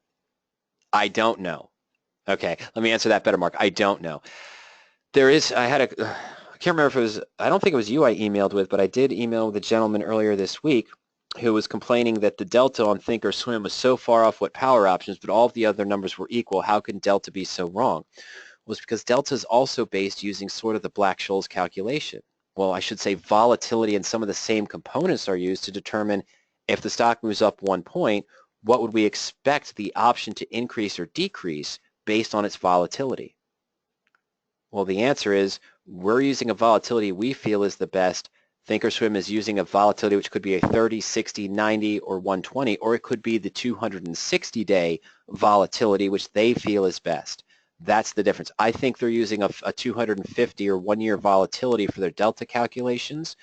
I don't know. Okay, let me answer that better, Mark. I don't know. There is, I can't remember if it was, I don't think it was you I emailed with, but I did email with a gentleman earlier this week who was complaining that the delta on Thinkorswim was so far off what power options, but all of the other numbers were equal. How can delta be so wrong? Well, it's because delta is also based using sort of the Black-Scholes calculation. Well, I should say volatility and some of the same components are used to determine if the stock moves up 1 point, what would we expect the option to increase or decrease based on its volatility? Well, the answer is we're using a volatility we feel is the best. Thinkorswim is using a volatility which could be a 30, 60, 90, or 120, or it could be the 260-day volatility which they feel is best. That's the difference. I think they're using a 250 or 1 year volatility for their delta calculations.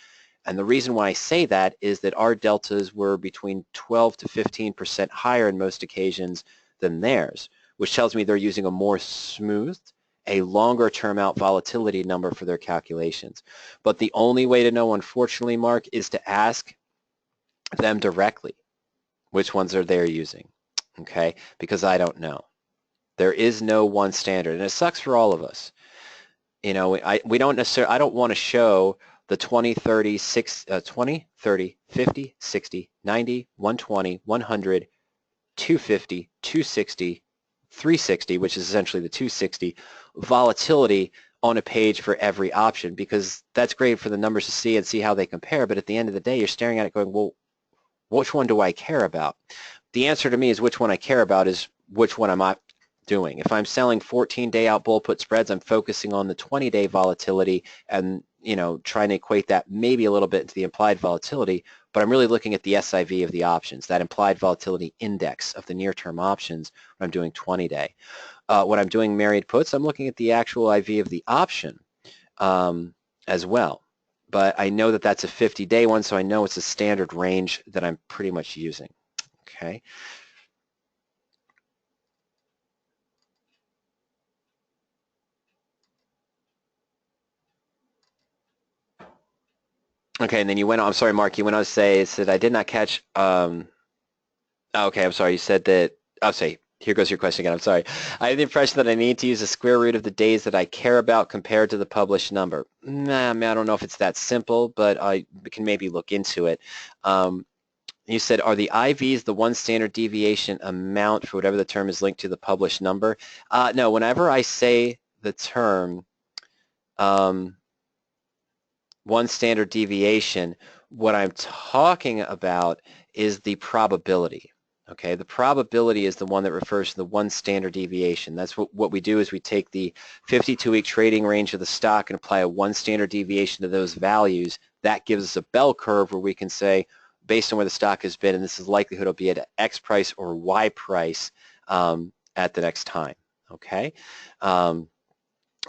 And the reason why I say that is that our deltas were between 12 to 15% higher in most occasions than theirs, which tells me they're using a more smoothed, a longer term out volatility number for their calculations. But the only way to know, unfortunately, Mark, is to ask them directly which ones are they using, okay? Because I don't know. There is no one standard, and it sucks for all of us. You know, we don't necessarily, I don't want to show the 20, 30, 50, 60, 90, 120, 100, 250, 260, 360, which is essentially the 260, volatility on a page for every option, because that's great for the numbers to see and see how they compare, but at the end of the day, you're staring at it going, well, which one do I care about? The answer to me is which one I care about is which one am I doing. If I'm selling 14-day out bull put spreads, I'm focusing on the 20-day volatility and, you know, trying to equate that maybe a little bit into the implied volatility, but I'm really looking at the SIV of the options, that implied volatility index of the near-term options when I'm doing 20-day. When I'm doing married puts, I'm looking at the actual IV of the option as well. But I know that that's a 50-day one, so I know it's a standard range that I'm pretty much using. Okay. Okay, and then you went on, I'm sorry, Mark, you went on to say, it said, I did not catch, okay, I'm sorry, you said that, I'll say, here goes your question again, I'm sorry. I have the impression that I need to use the square root of the days that I care about compared to the published number. Nah, I mean, I don't know if it's that simple, but I can maybe look into it. You said, are the IVs the one standard deviation amount for whatever the term is linked to the published number? No, whenever I say the term, one standard deviation, what I'm talking about is the probability. Okay, the probability is the one that refers to the one standard deviation. That's what we do is we take the 52-week trading range of the stock and apply a one standard deviation to those values. That gives us a bell curve where we can say, based on where the stock has been, and this is likelihood it'll be at X price or Y price at the next time. Okay.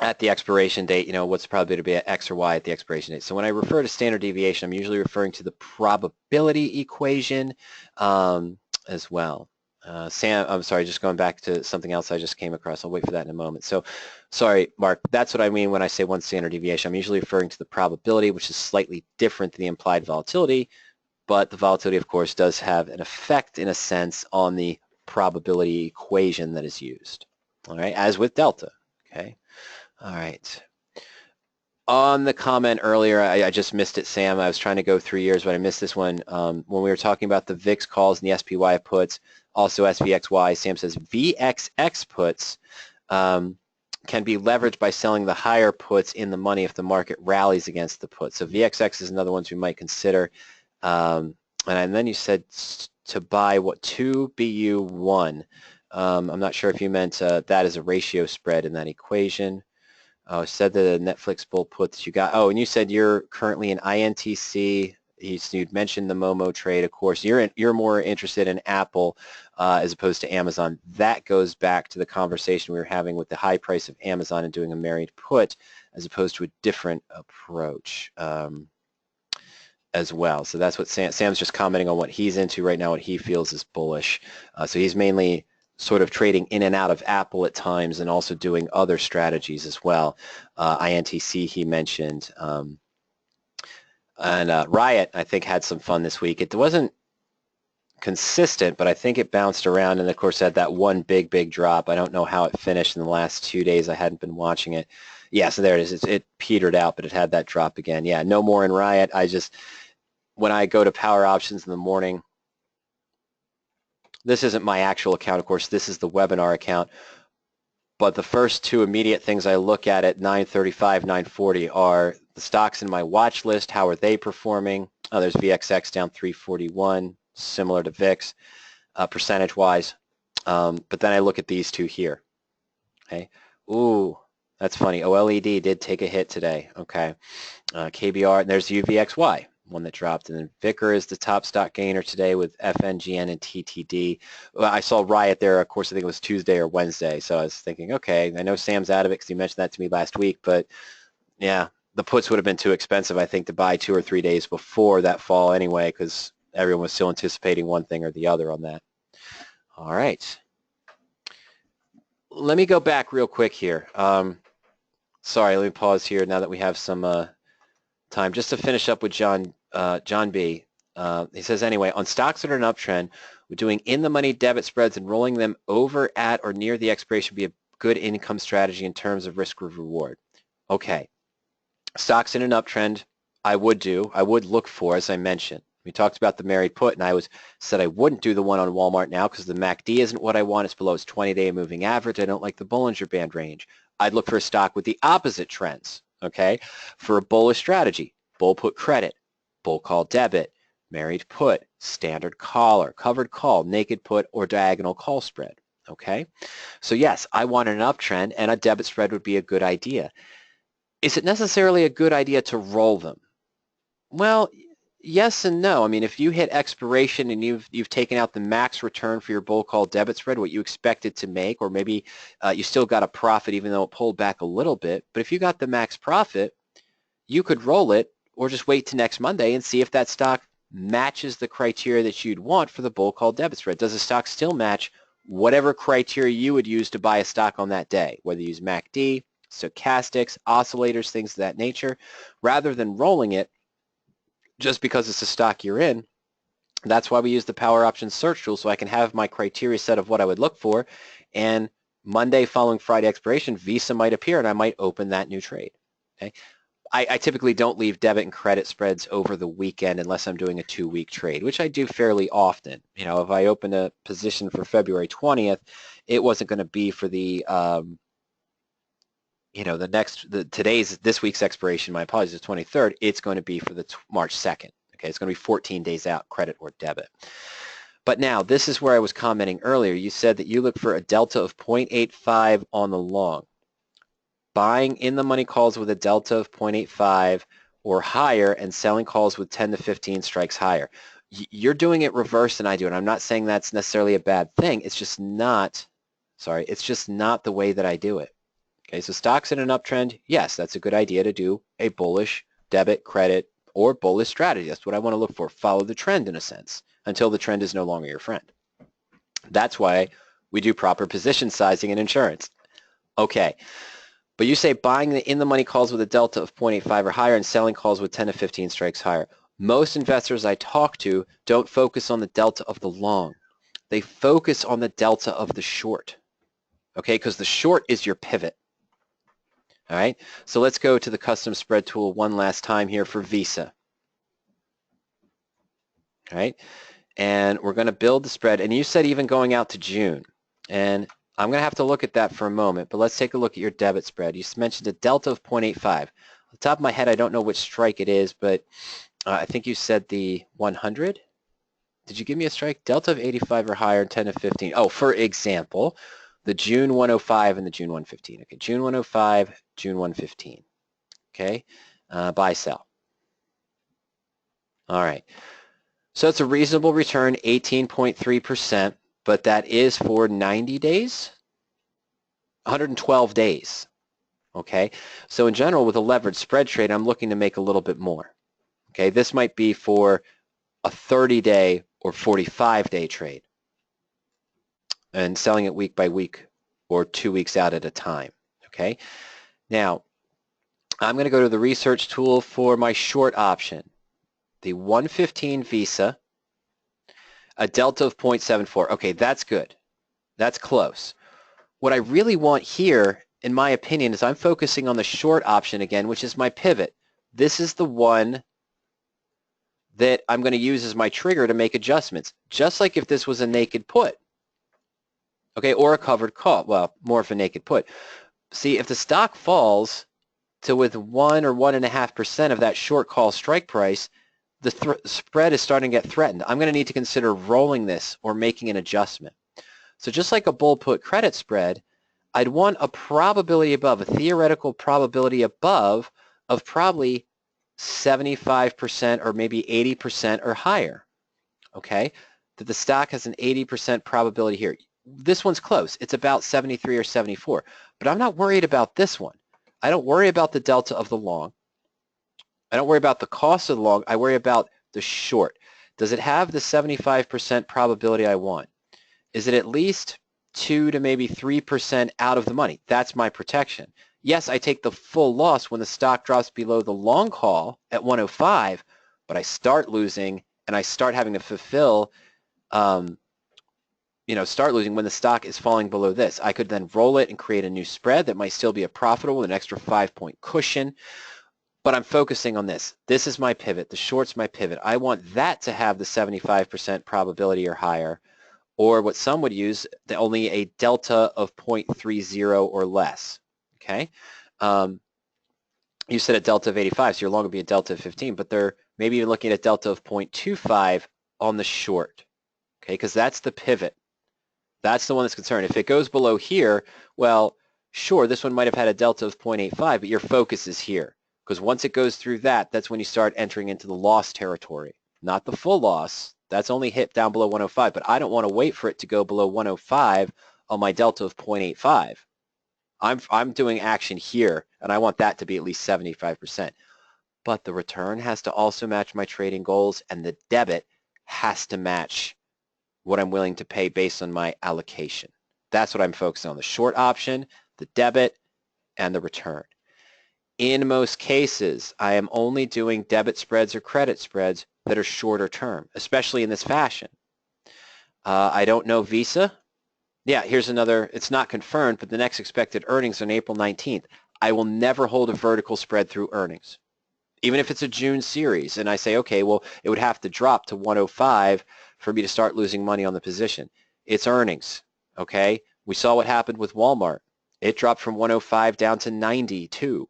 At the expiration date, you know, what's the probability to be at X or Y at the expiration date. So when I refer to standard deviation, I'm usually referring to the probability equation as well. Sam, I'm sorry, just going back to something else I just came across. I'll wait for that in a moment. So, sorry, Mark, that's what I mean when I say one standard deviation. I'm usually referring to the probability, which is slightly different than the implied volatility, but the volatility, of course, does have an effect, in a sense, on the probability equation that is used, all right, as with delta, okay? All right. On the comment earlier, I just missed it, Sam. I was trying to go through years, but I missed this one. When we were talking about the VIX calls and the SPY puts, also SVXY, Sam says VXX puts can be leveraged by selling the higher puts in the money if the market rallies against the puts. So VXX is another one we might consider. And then you said to buy, what, 2BU1. I'm not sure if you meant that as a ratio spread in that equation. Oh, said the Netflix bull put that you got. Oh, and you said you're currently in INTC You'd mentioned the Momo trade, of course. You're more interested in Apple as opposed to Amazon. That goes back to the conversation we were having with the high price of Amazon and doing a married put as opposed to a different approach as well. So that's what Sam's just commenting on what he's into right now, what he feels is bullish. So he's mainly sort of trading in and out of Apple at times and also doing other strategies as well. INTC he mentioned. And Riot, I think, had some fun this week. It wasn't consistent, but I think it bounced around and, of course, had that one big drop. I don't know how it finished in the last 2 days. I hadn't been watching it. Yeah, so there it is. It petered out, but it had that drop again. Yeah, no more in Riot. When I go to Power Options in the morning, this isn't my actual account, of course. This is the webinar account. But the first two immediate things I look at 9:35, 9:40 are the stocks in my watch list. How are they performing? Oh, there's VXX down 341, similar to VIX percentage-wise. But then I look at these two here. Okay. Ooh, that's funny. OLED did take a hit today. Okay. KBR, and there's UVXY, one that dropped. And then Vicker is the top stock gainer today with FNGN and TTD. Well, I saw Riot there, of course, I think it was Tuesday or Wednesday. So I was thinking, okay, I know Sam's out of it because he mentioned that to me last week. But, yeah, the puts would have been too expensive, I think, to buy 2 or 3 days before that fall anyway because everyone was still anticipating one thing or the other on that. All right. Let me go back real quick here. Sorry, let me pause here now that we have some time. Just to finish up with John B. He says, anyway, on stocks that are an uptrend, we're doing in-the-money debit spreads and rolling them over at or near the expiration would be a good income strategy in terms of risk reward. Okay. Stocks in an uptrend, I would look for, as I mentioned. We talked about the married put, and I said I wouldn't do the one on Walmart now because the MACD isn't what I want. It's below its 20-day moving average. I don't like the Bollinger Band range. I'd look for a stock with the opposite trends, okay, for a bullish strategy. Bull put credit, bull call debit, married put, standard collar, covered call, naked put, or diagonal call spread, okay? So yes, I want an uptrend, and a debit spread would be a good idea. Is it necessarily a good idea to roll them? Well, yes and no. I mean, if you hit expiration and you've taken out the max return for your bull call debit spread, what you expected to make, or maybe you still got a profit even though it pulled back a little bit, but if you got the max profit, you could roll it or just wait to next Monday and see if that stock matches the criteria that you'd want for the bull call debit spread. Does the stock still match whatever criteria you would use to buy a stock on that day, whether you use MACD, stochastics, oscillators, things of that nature, rather than rolling it just because it's a stock you're in? That's why we use the Power Options search tool, so I can have my criteria set of what I would look for, and Monday following Friday expiration, Visa might appear and I might open that new trade. Okay. I typically don't leave debit and credit spreads over the weekend unless I'm doing a 2-week trade, which I do fairly often. You know, if I open a position for February 20th, it wasn't going to be for the you know, this week's expiration, my apologies, the 23rd, it's going to be for the March 2nd. Okay, it's going to be 14 days out, credit or debit. But now, this is where I was commenting earlier. You said that you look for a delta of 0.85 on the long. Buying in the money calls with a delta of 0.85 or higher and selling calls with 10 to 15 strikes higher. You're doing it reverse than I do, and I'm not saying that's necessarily a bad thing. It's just not, it's just not the way that I do it. Okay, so stocks in an uptrend, yes, that's a good idea to do a bullish debit, credit, or bullish strategy. That's what I want to look for. Follow the trend in a sense until the trend is no longer your friend. That's why we do proper position sizing in insurance. Okay, but you say buying the in-the-money calls with a delta of 0.85 or higher and selling calls with 10 to 15 strikes higher. Most investors I talk to don't focus on the delta of the long. They focus on the delta of the short, okay, because the short is your pivot. All right, so let's go to the custom spread tool one last time here for Visa. All right, and we're going to build the spread, and you said even going out to June, and I'm going to have to look at that for a moment, but let's take a look at your debit spread. You mentioned a delta of 0.85. Off the top of my head, I don't know which strike it is, but I think you said the 100. Did you give me a strike? Delta of 85 or higher, 10 to 15. Oh, for example, the June 105 and the June 115. Okay, June 105, June 115. Okay, buy, sell. All right. So it's a reasonable return, 18.3%, but that is for 90 days, 112 days. Okay. So in general, with a leveraged spread trade, I'm looking to make a little bit more. Okay. This might be for a 30-day or 45-day trade and selling it week by week or 2 weeks out at a time. Okay. Now, I'm going to go to the research tool for my short option, the 115 Visa, a delta of 0.74. Okay, that's good. That's close. What I really want here, in my opinion, is I'm focusing on the short option again, which is my pivot. This is the one that I'm going to use as my trigger to make adjustments, just like if this was a naked put, okay, or a covered call. Well, more of a naked put. See, if the stock falls to with 1 or 1.5% of that short call strike price, the spread is starting to get threatened. I'm going to need to consider rolling this or making an adjustment. So just like a bull put credit spread, I'd want a probability above, a theoretical probability above of probably 75% or maybe 80% or higher, okay? That the stock has an 80% probability here. This one's close. It's about 73 or 74, but I'm not worried about this one. I don't worry about the delta of the long. I don't worry about the cost of the long. I worry about the short. Does it have the 75% probability I want? Is it at least 2 to maybe 3% out of the money? That's my protection. Yes, I take the full loss when the stock drops below the long call at 105, but I start losing and I start having to fulfill, start losing when the stock is falling below this. I could then roll it and create a new spread that might still be a profitable with an extra 5-point cushion. But I'm focusing on this. This is my pivot. The short's my pivot. I want that to have the 75% probability or higher, or what some would use, only a delta of 0.30 or less. Okay. You said a delta of 85, so your long would be a delta of 15, but they're maybe even looking at a delta of 0.25 on the short. Okay, because that's the pivot. That's the one that's concerned. If it goes below here, well, sure, this one might have had a delta of 0.85, but your focus is here. Because once it goes through that, that's when you start entering into the loss territory. Not the full loss. That's only hit down below 105, but I don't want to wait for it to go below 105 on my delta of 0.85. I'm doing action here, and I want that to be at least 75%. But the return has to also match my trading goals, and the debit has to match what I'm willing to pay based on my allocation. That's what I'm focusing on, the short option, the debit, and the return. In most cases, I am only doing debit spreads or credit spreads that are shorter term, especially in this fashion. I don't know Visa. Yeah, here's another, it's not confirmed, but the next expected earnings on April 19th. I will never hold a vertical spread through earnings. Even if it's a June series, and I say, okay, well, it would have to drop to 105 for me to start losing money on the position. It's earnings, okay? We saw what happened with Walmart. It dropped from 105 down to 92.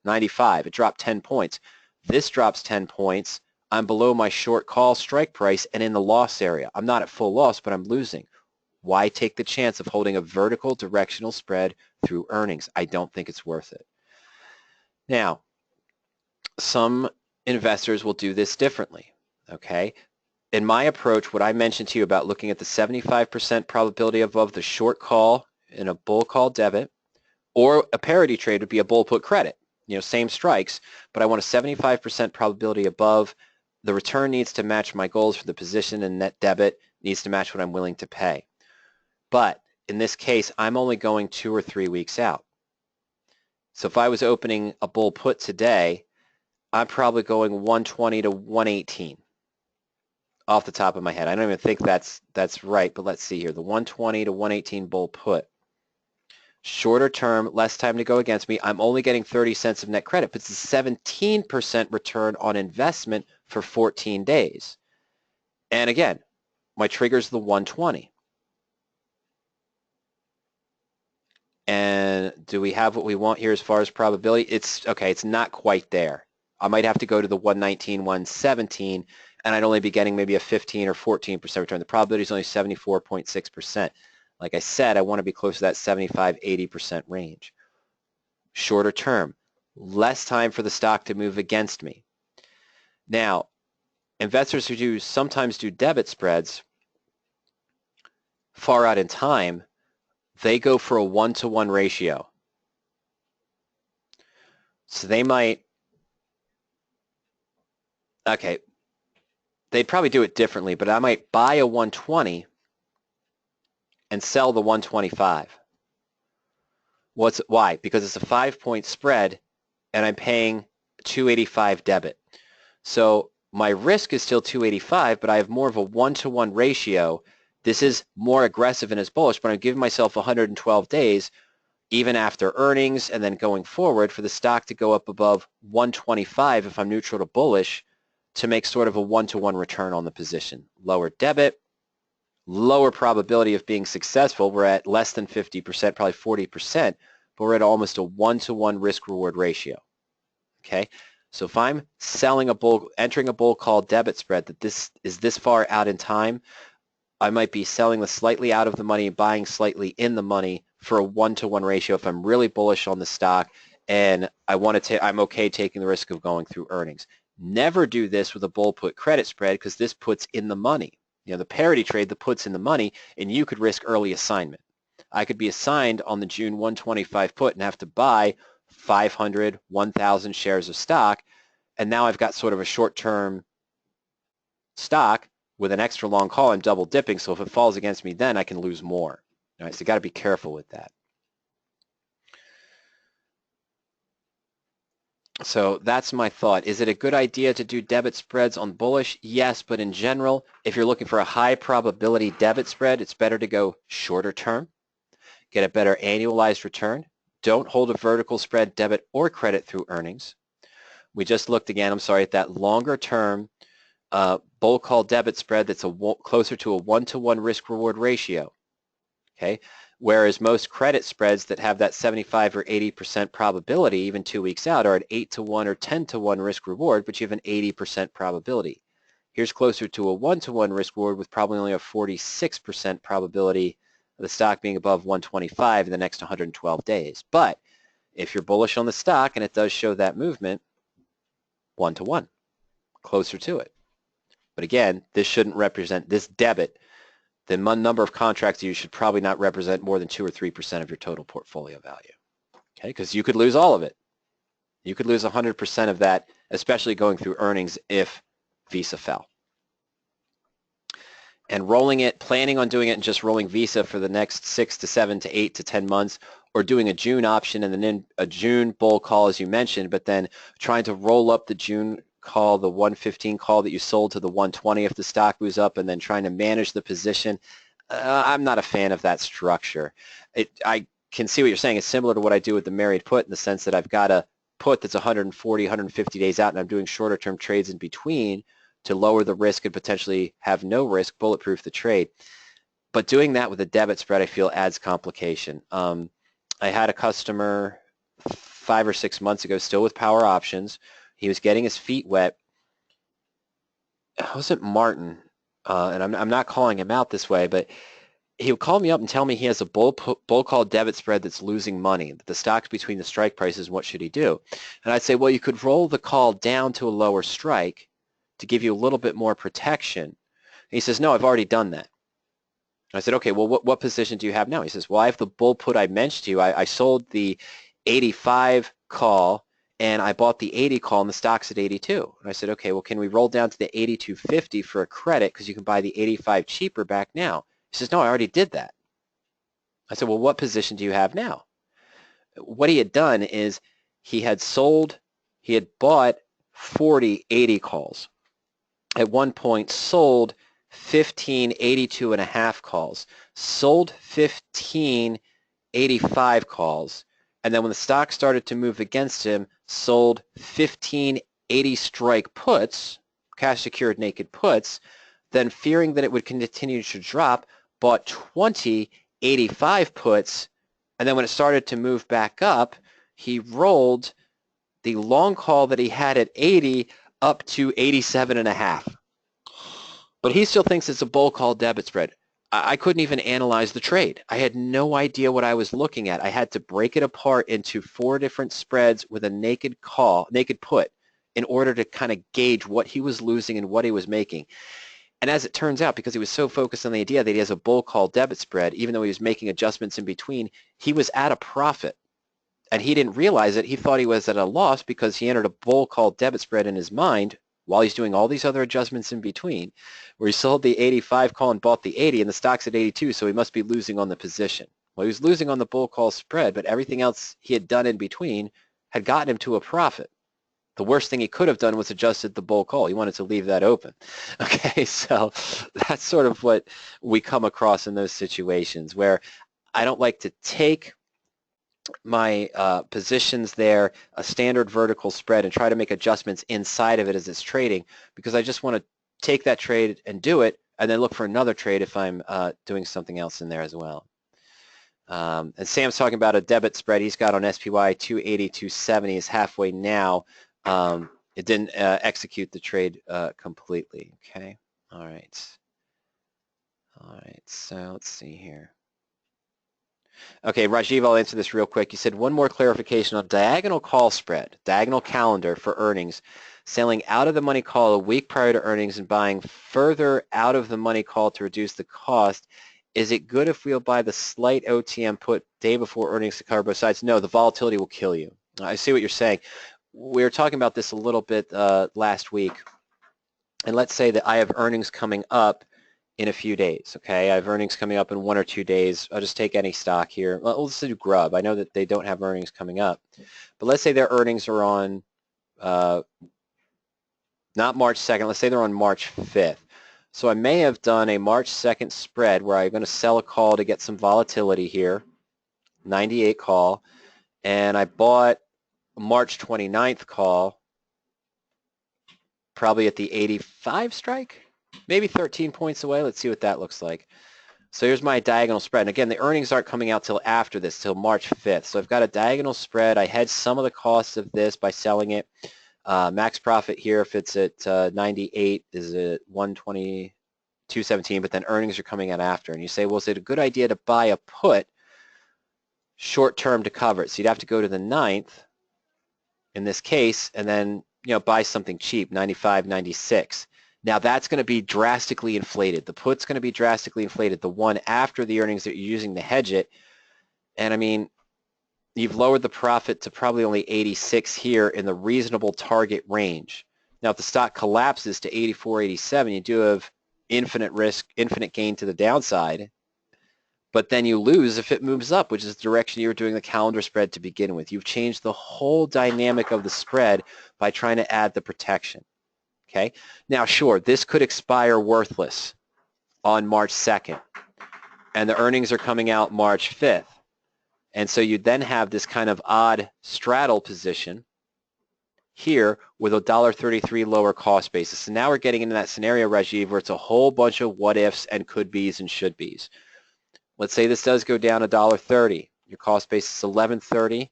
95. It dropped 10 points. This drops 10 points. I'm below my short call strike price and in the loss area. I'm not at full loss, but I'm losing. Why take the chance of holding a vertical directional spread through earnings? I don't think it's worth it. Now, some investors will do this differently, okay? In my approach, what I mentioned to you about looking at the 75% probability above the short call in a bull call debit, or a parity trade would be a bull put credit. Same strikes, but I want a 75% probability above. The return needs to match my goals for the position, and net debit needs to match what I'm willing to pay. But in this case, I'm only going 2 or 3 weeks out. So if I was opening a bull put today, I'm probably going 120 to 118 off the top of my head. I don't even think that's right, but let's see here. The 120 to 118 bull put. Shorter term, less time to go against me. I'm only getting 30 cents of net credit, but it's a 17% return on investment for 14 days. And again, my trigger's the 120. And do we have what we want here as far as probability? It's okay, it's not quite there. I might have to go to the 119, 117, and I'd only be getting maybe a 15 or 14% return. The probability is only 74.6%. Like I said, I want to be close to that 75-80% range. Shorter term, less time for the stock to move against me. Now, investors who sometimes do debit spreads far out in time, they go for a 1-to-1 ratio. So they might, okay, they'd probably do it differently, but I might buy a 120 and sell the 125. Why? Because it's a 5-point spread and I'm paying 285 debit. So my risk is still 285, but I have more of a 1-to-1 ratio. This is more aggressive and is bullish, but I'm giving myself 112 days, even after earnings and then going forward, for the stock to go up above 125 if I'm neutral to bullish, to make sort of a 1-to-1 return on the position. Lower debit, lower probability of being successful. We're at less than 50%, probably 40%, but we're at almost a 1-to-1 risk-reward ratio. Okay, so if I'm selling a bull, entering a bull call debit spread that this is this far out in time, I might be selling the slightly out of the money, buying slightly in the money for a 1-to-1 ratio if I'm really bullish on the stock and I'm okay taking the risk of going through earnings. Never do this with a bull put credit spread, because this puts in the money. You know, the parity trade, the puts in the money, and you could risk early assignment. I could be assigned on the June 125 put and have to buy 500, 1,000 shares of stock, and now I've got sort of a short-term stock with an extra long call. I'm double dipping, so if it falls against me then I can lose more. All right, so you got to be careful with that. So that's my thought. Is it a good idea to do debit spreads on bullish? Yes, but in general, if you're looking for a high probability debit spread, it's better to go shorter term, get a better annualized return. Don't hold a vertical spread, debit or credit, through earnings. We just looked again, I'm sorry, at that longer term bull call debit spread that's closer to a 1-to-1 risk-reward ratio. Okay, whereas most credit spreads that have that 75 or 80% probability, even 2 weeks out, are at 8-to-1 or 10-to-1 risk-reward, but you have an 80% probability. Here's closer to a 1-to-1 risk-reward with probably only a 46% probability of the stock being above 125 in the next 112 days. But if you're bullish on the stock and it does show that movement, 1-to-1, closer to it. But again, this shouldn't represent, this debit, the number of contracts you should probably not represent more than 2 or 3% of your total portfolio value. Okay, because you could lose all of it. You could lose 100% of that, especially going through earnings if Visa fell. And rolling it, planning on doing it and just rolling Visa for the next 6 to 7 to 8 to 10 months, or doing a June option and then a June bull call, as you mentioned, but then trying to roll up the June call, the 115 call that you sold, to the 120 if the stock moves up, and then trying to manage the position. I'm not a fan of that structure. I can see what you're saying. It's similar to what I do with the married put, in the sense that I've got a put that's 140, 150 days out, and I'm doing shorter term trades in between to lower the risk and potentially have no risk, bulletproof the trade. But doing that with a debit spread, I feel, adds complication. I had a customer 5 or 6 months ago, still with power options. He was getting his feet wet. It wasn't Martin, and I'm not calling him out this way, but he would call me up and tell me he has a bull call debit spread that's losing money, that the stock's between the strike prices, and what should he do? And I'd say, well, you could roll the call down to a lower strike to give you a little bit more protection. And he says, no, I've already done that. And I said, okay, well, what position do you have now? He says, well, I have the bull put I mentioned to you. I sold the 85 call, and I bought the 80 call, and the stock's at 82. And I said, okay, well, can we roll down to the 82.50 for a credit, because you can buy the 85 cheaper back now? He says, no, I already did that. I said, well, what position do you have now? What he had done is he had bought 40 80 calls. At one point, sold 15 82.5 calls, sold 15 85 calls, and then when the stock started to move against him, sold 15 80 strike puts, cash secured naked puts, then fearing that it would continue to drop, bought 20 85 puts, and then when it started to move back up, he rolled the long call that he had at 80 up to 87.5. But he still thinks it's a bull call debit spread. I couldn't even analyze the trade. I had no idea what I was looking at. I had to break it apart into 4 different spreads with a naked put in order to kind of gauge what he was losing and what he was making. And as it turns out, because he was so focused on the idea that he has a bull call debit spread, even though he was making adjustments in between, he was at a profit. And he didn't realize it. He thought he was at a loss because he entered a bull call debit spread in his mind while he's doing all these other adjustments in between, where he sold the 85 call and bought the 80, and the stock's at 82, so he must be losing on the position. Well, he was losing on the bull call spread, but everything else he had done in between had gotten him to a profit. The worst thing he could have done was adjusted the bull call. He wanted to leave that open. Okay, so that's sort of what we come across in those situations where I don't like to take my positions there, a standard vertical spread, and try to make adjustments inside of it as it's trading, because I just want to take that trade and do it and then look for another trade if I'm doing something else in there as well. And Sam's talking about a debit spread he's got on SPY 280, 270 is halfway now. It didn't execute the trade completely. Okay. All right. All right. So let's see here. Okay, Rajiv, I'll answer this real quick. You said one more clarification on diagonal call spread, diagonal calendar for earnings, selling out of the money call a week prior to earnings and buying further out of the money call to reduce the cost. Is it good if we'll buy the slight OTM put day before earnings to cover both sides? No, the volatility will kill you. I see what you're saying. We were talking about this a little bit last week. And let's say that I have earnings coming up in a few days, okay? I have earnings coming up in 1 or 2 days. I'll just take any stock here. Well, let's do Grub. I know that they don't have earnings coming up. But let's say their earnings are on, not March 2nd. Let's say they're on March 5th. So I may have done a March 2nd spread where I'm going to sell a call to get some volatility here, 98 call. And I bought a March 29th call, probably at the 85 strike. Maybe 13 points away. Let's see what that looks like. So here's my diagonal spread. And again, the earnings aren't coming out till after this, till March 5th. So I've got a diagonal spread. I hedged some of the costs of this by selling it. Max profit here, if it's at 98, is at 120, 217, but then earnings are coming out after. And you say, well, is it a good idea to buy a put short-term to cover it? So you'd have to go to the 9th in this case, and then buy something cheap, 95, 96. Now that's going to be drastically inflated. The put's going to be drastically inflated, the one after the earnings that you're using to hedge it. And I mean, you've lowered the profit to probably only 86 here in the reasonable target range. Now if the stock collapses to 84, 87, you do have infinite risk, infinite gain to the downside. But then you lose if it moves up, which is the direction you were doing the calendar spread to begin with. You've changed the whole dynamic of the spread by trying to add the protection. Okay. Now, sure, this could expire worthless on March 2nd, and the earnings are coming out March 5th. And so you then have this kind of odd straddle position here with a $1.33 lower cost basis. And now we're getting into that scenario, Rajiv, where it's a whole bunch of what ifs and could be's and should be's. Let's say this does go down $1.30. Your cost basis is $11.30.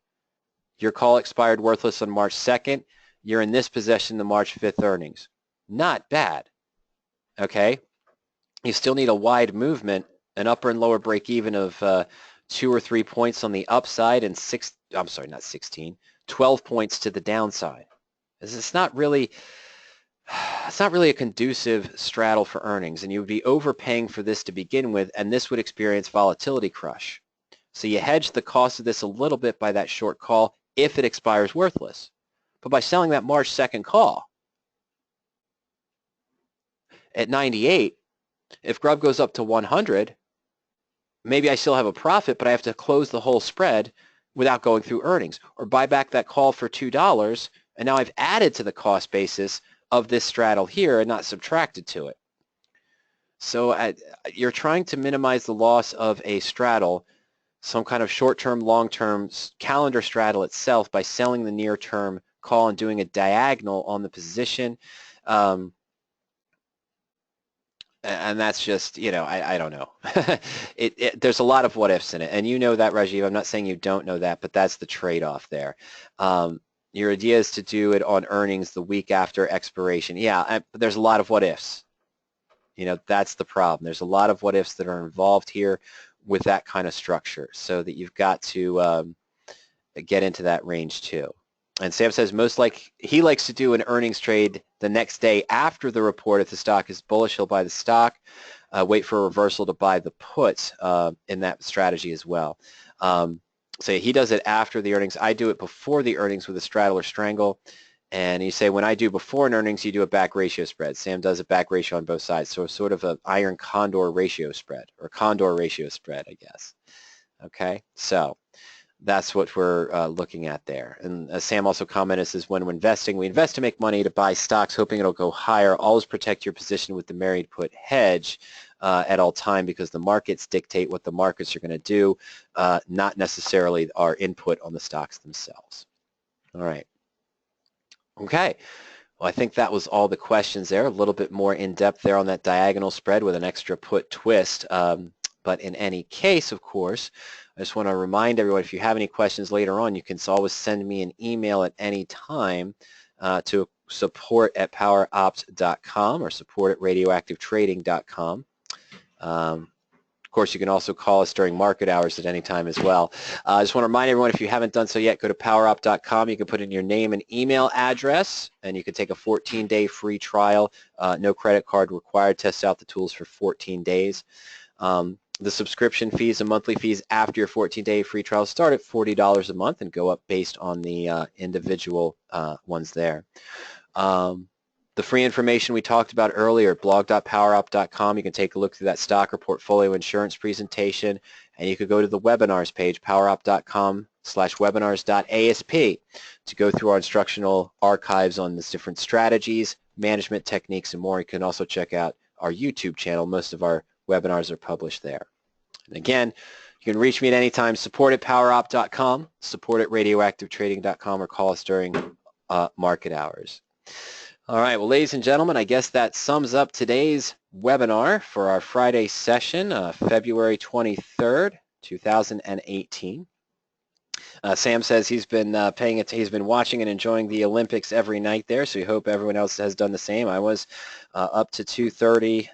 Your call expired worthless on March 2nd. You're in this position, the March 5th earnings. Not bad, okay? You still need a wide movement, an upper and lower break even of 2 or 3 points on the upside and 12 points to the downside. It's not really a conducive straddle for earnings, and you would be overpaying for this to begin with, and this would experience volatility crush. So you hedge the cost of this a little bit by that short call if it expires worthless. But by selling that March 2nd call at 98, if Grub goes up to 100, maybe I still have a profit, but I have to close the whole spread without going through earnings, or buy back that call for $2, and now I've added to the cost basis of this straddle here and not subtracted to it. So you're trying to minimize the loss of a straddle, some kind of short-term, long-term calendar straddle itself by selling the near-term call and doing a diagonal on the position. And that's just, I don't know. There's a lot of what ifs in it. And you know that, Rajiv. I'm not saying you don't know that, but that's the trade-off there. Your idea is to do it on earnings the week after expiration. Yeah, but there's a lot of what ifs. That's the problem. There's a lot of what ifs that are involved here with that kind of structure, so that you've got to get into that range too. And Sam says he likes to do an earnings trade the next day after the report. If the stock is bullish, he'll buy the stock, wait for a reversal to buy the put in that strategy as well. So he does it after the earnings. I do it before the earnings with a straddle or strangle. And you say when I do before an earnings, you do a back ratio spread. Sam does a back ratio on both sides. So sort of an iron condor ratio spread, or condor ratio spread, I guess. Okay, so that's what we're looking at there. And as Sam also commented, says when we're investing, we invest to make money to buy stocks hoping it'll go higher. Always protect your position with the married put hedge at all time, because the markets dictate what the markets are going to do, not necessarily our input on the stocks themselves. All right. Okay. Well, I think that was all the questions there. A little bit more in depth there on that diagonal spread with an extra put twist. But in any case, of course, I just want to remind everyone, if you have any questions later on, you can always send me an email at any time to support@poweropt.com or support@radioactivetrading.com. Of course, you can also call us during market hours at any time as well. I just want to remind everyone, if you haven't done so yet, go to poweropt.com. You can put in your name and email address, and you can take a 14-day free trial. No credit card required. Test out the tools for 14 days. The subscription fees and monthly fees after your 14-day free trial start at $40 a month and go up based on the individual ones there. The free information we talked about earlier, blog.poweropt.com. You can take a look through that stock or portfolio insurance presentation, and you could go to the webinars page, poweropt.com/webinars.asp, to go through our instructional archives on these different strategies, management techniques, and more. You can also check out our YouTube channel. Most of our webinars are published there. And again, you can reach me at any time, support@poweropt.com, support@radioactivetrading.com, or call us during market hours. All right, well, ladies and gentlemen, I guess that sums up today's webinar for our Friday session, February 23rd, 2018. Sam says he's been he's been watching and enjoying the Olympics every night there, so we hope everyone else has done the same. I was up to 2:30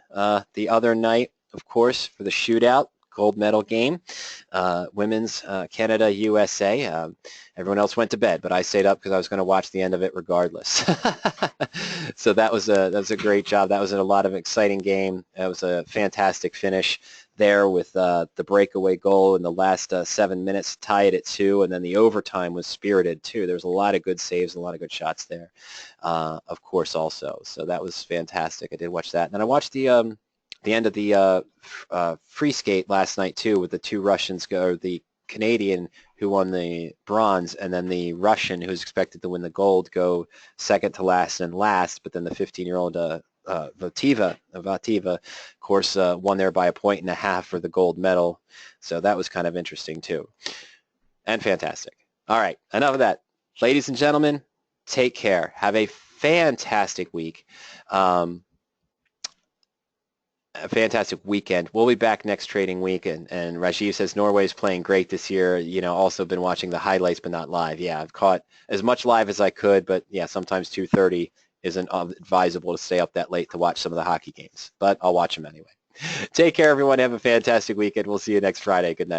the other night, of course, for the shootout, gold medal game, women's Canada, USA. Everyone else went to bed, but I stayed up because I was going to watch the end of it regardless. So that was a great job. That was a lot of exciting game. It was a fantastic finish there with the breakaway goal in the last 7 minutes to tie it at 2, and then the overtime was spirited too. There was a lot of good saves, a lot of good shots there, of course, also. So that was fantastic. I did watch that, and then I watched the end of the free skate last night too, with the two Russians the Canadian who won the bronze, and then the Russian who's expected to win the gold go second to last and last, but then the 15-year-old Vativa, of course, won there by 1.5 points for the gold medal. So that was kind of interesting too, and fantastic. All right, enough of that. Ladies and gentlemen, take care. Have a fantastic week. A fantastic weekend. We'll be back next trading week, and Rajiv says Norway's playing great this year. You know, also been watching the highlights but not live. Yeah, I've caught as much live as I could, but yeah, sometimes 2:30 isn't advisable to stay up that late to watch some of the hockey games, but I'll watch them anyway. Take care, everyone. Have a fantastic weekend. We'll see you next Friday. Good night.